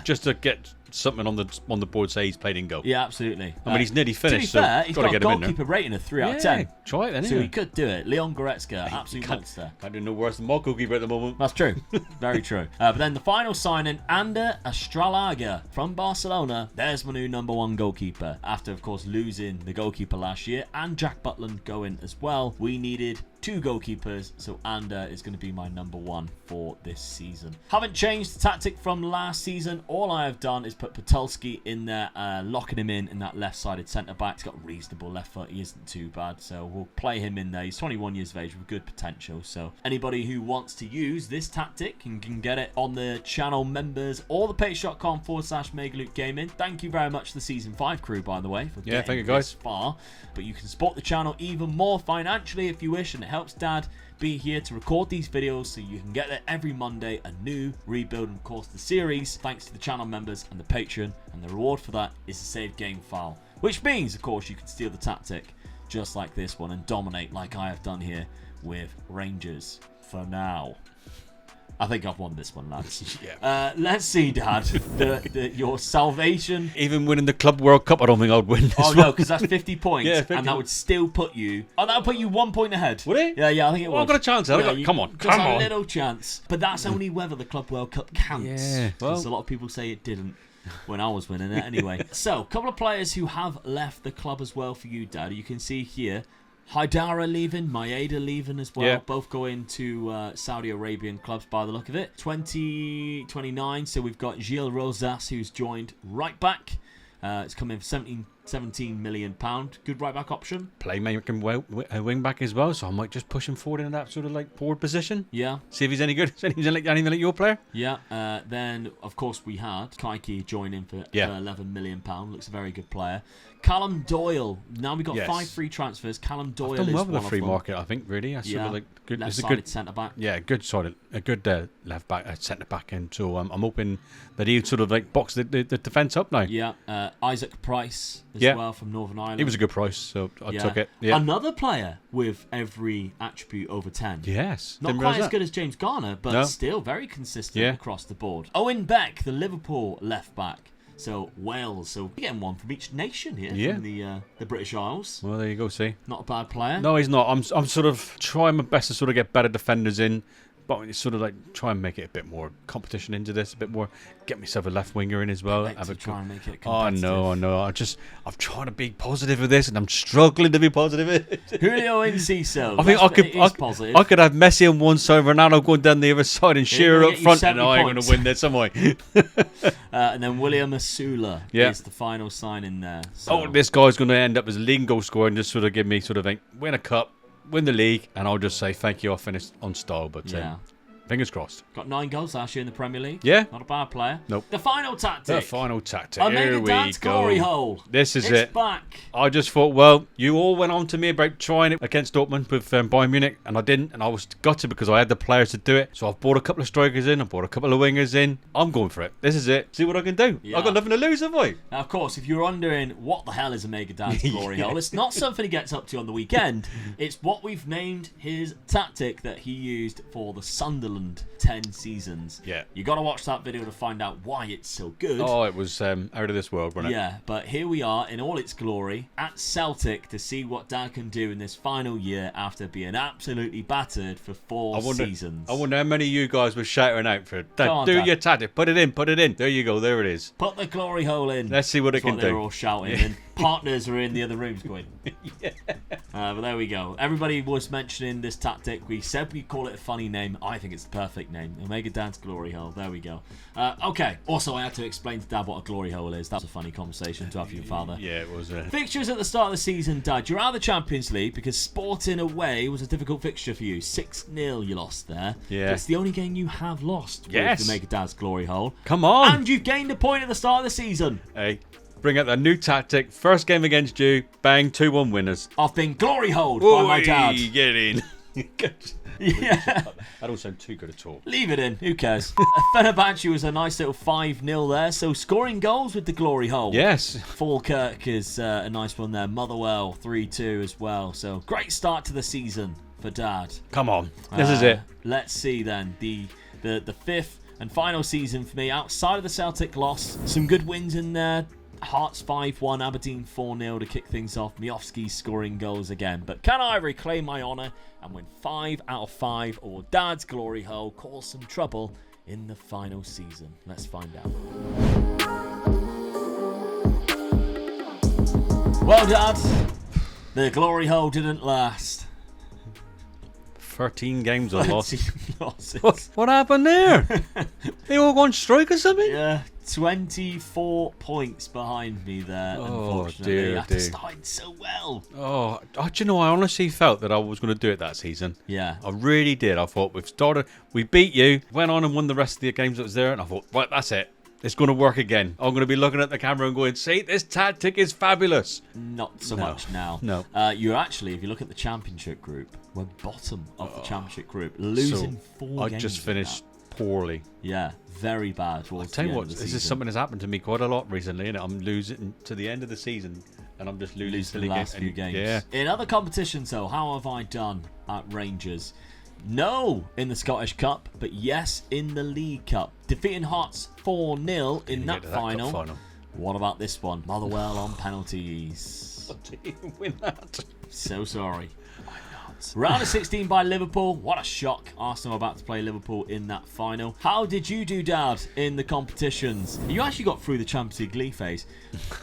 Speaker 2: just to get something on the board, say he's played in goal.
Speaker 1: Yeah, absolutely.
Speaker 2: I mean, he's nearly finished.
Speaker 1: To be fair, he's got a goalkeeper rating of 3 out of 10.
Speaker 2: Try it then.
Speaker 1: So he could do it. Leon Goretzka, absolute monster.
Speaker 2: Can't do no worse than my goalkeeper at the moment.
Speaker 1: That's true. Very true. But then the final signing, Ander Astralaga from Barcelona. There's my new number one goalkeeper. After, of course, losing the goalkeeper last year and Jack Butland going as well, we needed 2 goalkeepers, so Ander is going to be my number one for this season. Haven't changed the tactic from last season. All I have done is put Patulski in there, locking him in that left-sided centre-back. He's got a reasonable left foot. He isn't too bad, so we'll play him in there. He's 21 years of age with good potential, so anybody who wants to use this tactic can get it on the channel members or the patreon.com/MegaLuke Gaming. Thank you very much to the Season 5 crew, by the way, for getting
Speaker 2: thank you guys.
Speaker 1: this far. But you can support the channel even more financially if you wish, and it helps Dad be here to record these videos so you can get there every Monday, a new rebuild and of course the series, thanks to the channel members and the Patreon, and the reward for that is a saved game file, which means of course you can steal the tactic just like this one and dominate like I have done here with Rangers. For now, I think I've won this one, lads. Let's see, Dad. Your salvation.
Speaker 2: Even winning the Club World Cup, I don't think I'd win this one.
Speaker 1: No, because that's 50 points.
Speaker 2: 50
Speaker 1: and that would still put you... Oh, that would put you 1 point ahead.
Speaker 2: Would it?
Speaker 1: Yeah, I think it would.
Speaker 2: I've got a chance. Come on.
Speaker 1: Just a little chance. But that's only whether the Club World Cup counts.
Speaker 2: Yeah.
Speaker 1: Because a lot of people say it didn't when I was winning it anyway. So, a couple of players who have left the club as well for you, Dad. You can see here... Haidara leaving, Maeda leaving as well. Both going to Saudi Arabian clubs by the look of it. 2029, so we've got Gilles Rosas who's joined right back. It's coming for £17 million. Good right back option.
Speaker 2: Playmaking wing back as well, so I might just push him forward in that sort of like forward position.
Speaker 1: Yeah.
Speaker 2: See if he's any good. Anything like your player.
Speaker 1: Yeah. Then of course we had Kaiki joining for £11 million. Looks a very good player. Callum Doyle. Now we've got 5 free transfers. Callum Doyle
Speaker 2: I've done well
Speaker 1: is
Speaker 2: with
Speaker 1: one
Speaker 2: the free
Speaker 1: of them.
Speaker 2: market, I think, really. That's sort of like good.
Speaker 1: Left-sided centre-back.
Speaker 2: Yeah, a good left back, centre-back. And so I'm hoping that he'll sort of like box the defence up now.
Speaker 1: Yeah. Isaac Price as well from Northern Ireland.
Speaker 2: He was a good price, so I took it. Yeah.
Speaker 1: Another player with every attribute over 10.
Speaker 2: Yes.
Speaker 1: Not quite as good as James Garner, but still very consistent across the board. Owen Beck, the Liverpool left back. So Wales, so we're getting one from each nation here from the British Isles.
Speaker 2: Well, there you go. See,
Speaker 1: not a bad player.
Speaker 2: No, he's not. I'm sort of trying my best to sort of get better defenders in, but it's sort of like try and make it a bit more competition into this, a bit more. Get myself a left winger in as well.
Speaker 1: Try and make it competitive.
Speaker 2: I know. I'm trying to be positive with this, and I'm struggling to be positive.
Speaker 1: Julio Enciso.
Speaker 2: I think I could have Messi on one side, Ronaldo going down the other side, and Shearer up front, and I ain't going to win this, am I?
Speaker 1: And then William Asula is the final sign in there. So.
Speaker 2: This guy's going to end up as a leading goal scorer and just sort of give me sort of like win a cup. win the league, and I'll just say thank you. I finished on style, but fingers crossed.
Speaker 1: Got 9 goals last year in the Premier League.
Speaker 2: Yeah.
Speaker 1: Not a bad player.
Speaker 2: Nope.
Speaker 1: The final tactic.
Speaker 2: The final tactic.
Speaker 1: Here
Speaker 2: we
Speaker 1: go. Glory hole.
Speaker 2: This is
Speaker 1: it's back.
Speaker 2: I just thought, well, you all went on to me about trying it against Dortmund with Bayern Munich, and I didn't, and I was gutted because I had the players to do it. So I've bought a couple of strikers in, I've bought a couple of wingers in. I'm going for it. This is it. See what I can do.
Speaker 1: Yeah.
Speaker 2: I've got nothing to lose, have I?
Speaker 1: Now, of course, if you're wondering what the hell is Omega Dan's glory hole, it's not something he gets up to on the weekend. It's what we've named his tactic that he used for the Sunderland 10 seasons.
Speaker 2: Yeah.
Speaker 1: You got to watch that video to find out why it's so good.
Speaker 2: Oh, it was out of this world, wasn't it?
Speaker 1: Yeah, but here we are in all its glory at Celtic to see what Dad can do in this final year after being absolutely battered for 4 seasons.
Speaker 2: I wonder how many of you guys were shouting out for Dad,
Speaker 1: on,
Speaker 2: do
Speaker 1: Dad.
Speaker 2: your tactic, put it in. There you go, there it is.
Speaker 1: Put the glory hole in.
Speaker 2: Let's see what it can do.
Speaker 1: They're all shouting, and partners are in the other rooms going. But there we go. Everybody was mentioning this tactic. We said we call it a funny name. I think it's the perfect name. Omega Dan's glory hole. There we go. Okay. Also, I had to explain to Dad what a glory hole is. That was a funny conversation to have with your father.
Speaker 2: Yeah, it was.
Speaker 1: Fixtures at the start of the season, Dad. You're out of the Champions League because Sporting away was a difficult fixture for you. 6-0 you lost there.
Speaker 2: Yeah.
Speaker 1: It's the only game you have lost with Omega Dad's glory hole.
Speaker 2: Come on.
Speaker 1: And you've gained a point at the start of the season.
Speaker 2: Hey. Bring out the new tactic. First game against you. Bang, 2-1 winners.
Speaker 1: I've been glory holed by my dad.
Speaker 2: Get in.
Speaker 1: Yeah.
Speaker 2: That don't sound too good at all.
Speaker 1: Leave it in. Who cares? Fenerbahce was a nice little 5-0 there. So scoring goals with the glory hole.
Speaker 2: Yes.
Speaker 1: Falkirk is a nice one there. Motherwell 3-2 as well. So great start to the season for Dad.
Speaker 2: Come on. This is it.
Speaker 1: Let's see then. The 5th and final season for me. Outside of the Celtic loss. Some good wins in there. Hearts 5-1, Aberdeen 4-0 to kick things off. Miofsky scoring goals again. But can I reclaim my honour and win 5 out of 5, or Dad's glory hole cause some trouble in the final season? Let's find out. Well, Dad, the glory hole didn't last.
Speaker 2: 13 games I lost.
Speaker 1: 13 losses.
Speaker 2: What happened there? They all gone strike or something?
Speaker 1: Yeah, 24 points behind me there, unfortunately. After starting so well.
Speaker 2: Oh, do you know, I honestly felt that I was going to do it that season.
Speaker 1: Yeah.
Speaker 2: I really did. I thought we beat you, went on and won the rest of the games that was there, and I thought, right, that's it. It's going to work again. I'm going to be looking at the camera and going, see, this tactic is fabulous.
Speaker 1: Not so much now.
Speaker 2: No.
Speaker 1: You're actually, if you look at the championship group, we're bottom of the championship group, losing 4 games.
Speaker 2: I just finished poorly.
Speaker 1: Yeah, very bad.
Speaker 2: I'll tell you what, this is something that's happened to me quite a lot recently, and I'm losing to the end of the season, and I'm just losing
Speaker 1: the last few games.
Speaker 2: Yeah.
Speaker 1: In other competitions, though, how have I done at Rangers? No in the Scottish Cup, but yes in the League Cup. Defeating Hearts 4-0 in that final. What about this one? Motherwell on penalties.
Speaker 2: I didn't even win that.
Speaker 1: So sorry. Why not? Round of 16 by Liverpool. What a shock. Arsenal about to play Liverpool in that final. How did you do, Dad, in the competitions? You actually got through the Champions League phase,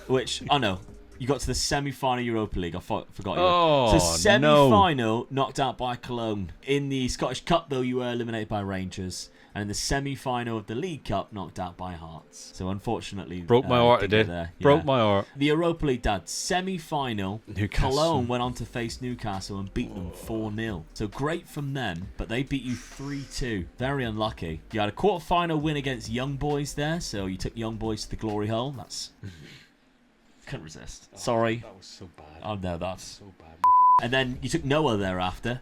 Speaker 1: which, I know. You got to the semi-final Europa League. I forgot you.
Speaker 2: Oh,
Speaker 1: so semi-final, knocked out by Cologne. In the Scottish Cup, though, you were eliminated by Rangers. And in the semi-final of the League Cup, knocked out by Hearts. So unfortunately,
Speaker 2: broke my heart. It did. Broke my heart.
Speaker 1: The Europa League, Dad, semi-final.
Speaker 2: Newcastle.
Speaker 1: Cologne went on to face Newcastle and beat them 4-0. So great from them, but they beat you 3-2. Very unlucky. You had a quarter-final win against Young Boys there, so you took Young Boys to the glory hole. That's... Couldn't resist. Sorry.
Speaker 2: That was so bad.
Speaker 1: Oh no, that's
Speaker 2: so bad.
Speaker 1: And then you took Noah thereafter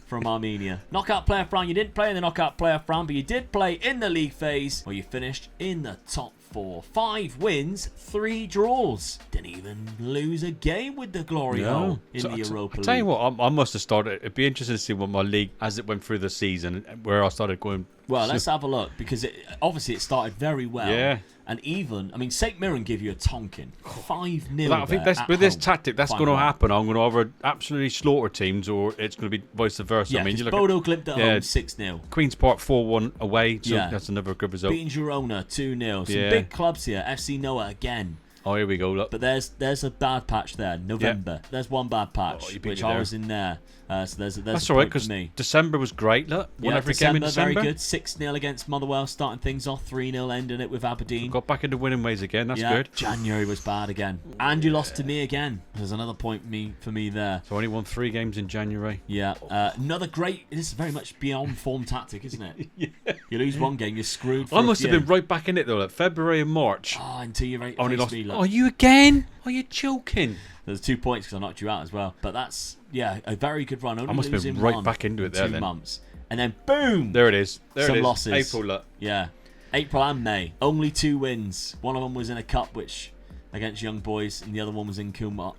Speaker 1: from Armenia. Knockout player Fran. You didn't play in the knockout player Fran, but you did play in the league phase where you finished in the top 4. 5 wins, 3 draws. Didn't even lose a game with the glory hole in the Europa League.
Speaker 2: I tell you what, I must have started. It'd be interesting to see what my league, as it went through the season, where I started going.
Speaker 1: Well, let's have a look, because obviously it started very well.
Speaker 2: Yeah.
Speaker 1: And even, I mean, St Mirren give you a tonking. 5-0.
Speaker 2: I think with this tactic, that's going to happen. I'm going to either absolutely slaughter teams, or it's going to be vice versa.
Speaker 1: Yeah,
Speaker 2: I mean, you look
Speaker 1: Bodo Glimt at home 6-0.
Speaker 2: Queen's Park 4-1 away, so that's another good result.
Speaker 1: Beating Girona 2-0. Some big clubs here. FC Noah again.
Speaker 2: Oh, here we go. Look.
Speaker 1: But there's a bad patch there. November. There's one bad patch, which I was in there. So there's
Speaker 2: That's
Speaker 1: a
Speaker 2: all right,
Speaker 1: point
Speaker 2: because
Speaker 1: for me.
Speaker 2: December was great. Look, won every game in December.
Speaker 1: Very good. 6-0 against Motherwell, starting things off. 3-0 ending it with Aberdeen.
Speaker 2: Got back into winning ways again. That's good.
Speaker 1: January was bad again. And you lost to me again. There's another point for me there.
Speaker 2: So only won 3 games in January.
Speaker 1: Yeah. Another great... This is very much beyond form tactic, isn't it?
Speaker 2: Yeah.
Speaker 1: You lose one game, you're screwed for
Speaker 2: I must have been right back in it, though, like February and March.
Speaker 1: Oh, until you
Speaker 2: only lost.
Speaker 1: me,
Speaker 2: Oh, you again? Are you joking?
Speaker 1: There's 2 points because I knocked you out as well. But that's, a very good run. Only
Speaker 2: I must have been right back into it there then.
Speaker 1: 2 months. And then, boom!
Speaker 2: There it is.
Speaker 1: Some losses.
Speaker 2: April, look.
Speaker 1: Yeah. April and May. Only 2 wins. One of them was in a cup, which... against Young Boys, and the other one was against Kilmarnock.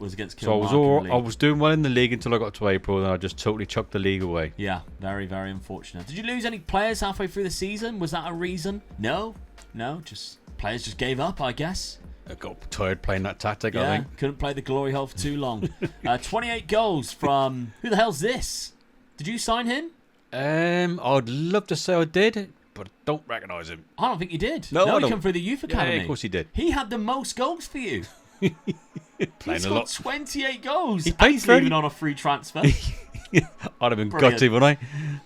Speaker 2: So I was doing well in the league until I got to April, and I just totally chucked the league away.
Speaker 1: Yeah, very, very unfortunate. Did you lose any players halfway through the season? Was that a reason? No, just players just gave up, I guess.
Speaker 2: I got tired playing that tactic, I think.
Speaker 1: Couldn't play the glory hole for too long. 28 goals from... Who the hell's this? Did you sign him?
Speaker 2: I'd love to say I did, but I don't recognise him.
Speaker 1: I don't think you did.
Speaker 2: No, I
Speaker 1: he
Speaker 2: don't.
Speaker 1: come through the youth academy.
Speaker 2: Yeah, of course he did.
Speaker 1: He had the most goals for you. He's got 28 goals. He's leaving on a free transfer.
Speaker 2: I'd have been gutty, wouldn't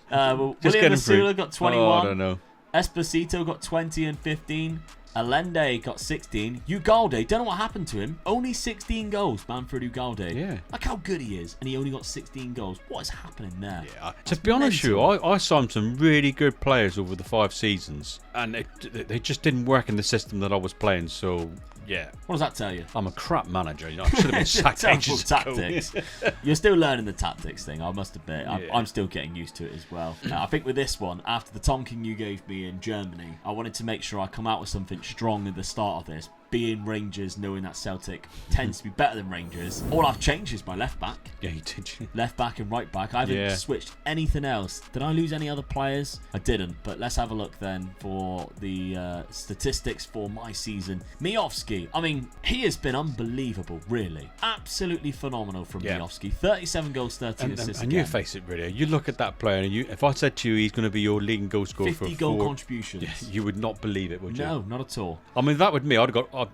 Speaker 2: I?
Speaker 1: William Masula got 21.
Speaker 2: Oh, I don't know.
Speaker 1: Esposito got 20 and 15. Allende got 16. Ugalde, don't know what happened to him. Only 16 goals, Manfred Ugalde.
Speaker 2: Yeah.
Speaker 1: Look how good he is. And he only got 16 goals. What is happening there?
Speaker 2: Yeah. To be honest with you, I signed some really good players over the 5 seasons. And they just didn't work in the system that I was playing. So, yeah.
Speaker 1: What does that tell you?
Speaker 2: I'm a crap manager. I should have been sacked ages
Speaker 1: tactics. You're still learning the tactics thing, I must admit. I'm still getting used to it as well. I think with this one, after the tonking you gave me in Germany, I wanted to make sure I come out with something strong at the start of this. Being Rangers, knowing that Celtic tends to be better than Rangers. All I've changed is my left back.
Speaker 2: Yeah, you did.
Speaker 1: Left back and right back. I haven't switched anything else. Did I lose any other players? I didn't. But let's have a look then for the statistics for my season. Miovski. I mean, he has been unbelievable, really. Absolutely phenomenal from Miovski. 37 goals, 13 assists.
Speaker 2: And you face it, really. You look at that player, and if I said to you he's going to be your leading goal scorer
Speaker 1: 50
Speaker 2: for
Speaker 1: goal contributions.
Speaker 2: You would not believe it, would you?
Speaker 1: No, not at all.
Speaker 2: I mean, that would me.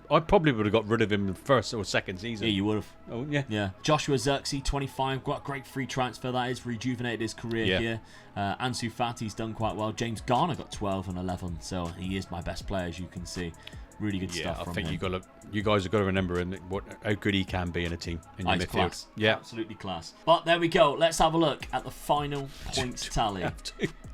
Speaker 2: I probably would have got rid of him in the first or second season.
Speaker 1: Yeah, you would have.
Speaker 2: Oh, yeah.
Speaker 1: Yeah. Joshua Zirkzee, 25. Got a great free transfer, that is. Rejuvenated his career here. Ansu Fati's done quite well. James Garner got 12 and 11. So he is my best player, as you can see. Really good stuff from him.
Speaker 2: I think you guys have got to remember how good he can be in a team in your midfield.
Speaker 1: Class.
Speaker 2: Yeah,
Speaker 1: absolutely class. But there we go. Let's have a look at the final points tally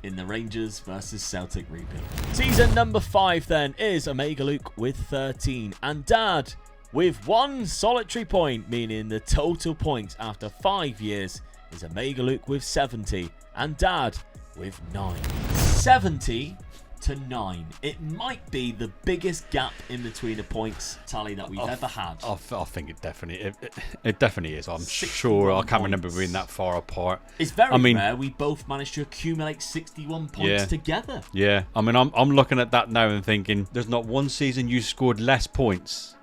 Speaker 1: in the Rangers versus Celtic rebuild. Season number 5 then is Omega Luke with 13 and Dad with 1 solitary point, meaning the total points after 5 years is Omega Luke with 70 and Dad with 9. 70 to 9. It might be the biggest gap in between a points tally that we've ever had.
Speaker 2: I think it definitely is. I'm sure. I can't remember being that far apart.
Speaker 1: It's very rare we both managed to accumulate 61 points together.
Speaker 2: Yeah. I mean, I'm looking at that now and thinking there's not one season you scored less points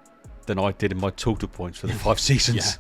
Speaker 2: than I did in my total points for the 5 seasons.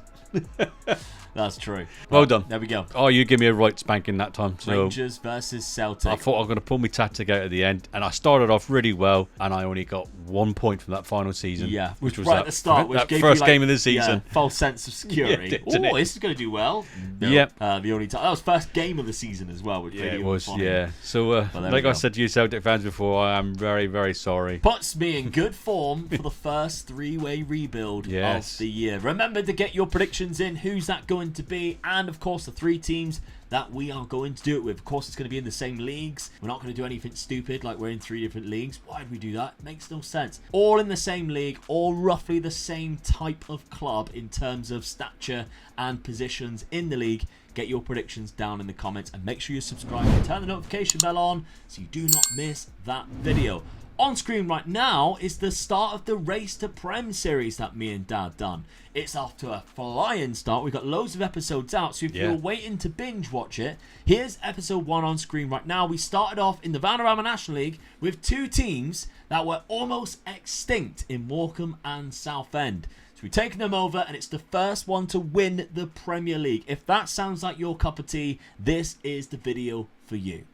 Speaker 1: That's true.
Speaker 2: Well done.
Speaker 1: There we go.
Speaker 2: Oh, you give me a right spanking that time. So
Speaker 1: Rangers versus Celtic.
Speaker 2: I thought I was going to pull my tactic out at the end, and I started off really well, and I only got 1 point from that final season.
Speaker 1: Yeah,
Speaker 2: which was
Speaker 1: right at the start, which
Speaker 2: that
Speaker 1: gave
Speaker 2: first
Speaker 1: you
Speaker 2: game of the season.
Speaker 1: False sense of security. This is going to do well. No,
Speaker 2: yep.
Speaker 1: The only time that was first game of the season as well. Which
Speaker 2: it was. Yeah. So, like I said to you, Celtic fans before, I am very, very sorry.
Speaker 1: Puts me in good form for the first 3-way rebuild of the year. Remember to get your predictions in. Who's that going to be? And of course, the 3 teams that we are going to do it with. Of course, it's going to be in the same leagues. We're not going to do anything stupid like we're in 3 different leagues. Why did we do that? Makes no sense. All in the same league, all roughly the same type of club in terms of stature and positions in the league. Get your predictions down in the comments and make sure you subscribe and turn the notification bell on so you do not miss that video. On screen right now is the start of the Race to Prem series that me and Dad done. It's off to a flying start. We've got loads of episodes out, so if you're waiting to binge watch it, here's episode 1 on screen right now. We started off in the Vanarama National League with 2 teams that were almost extinct in Morecambe and Southend. So we've taken them over, and it's the first one to win the Premier League. If that sounds like your cup of tea, this is the video for you.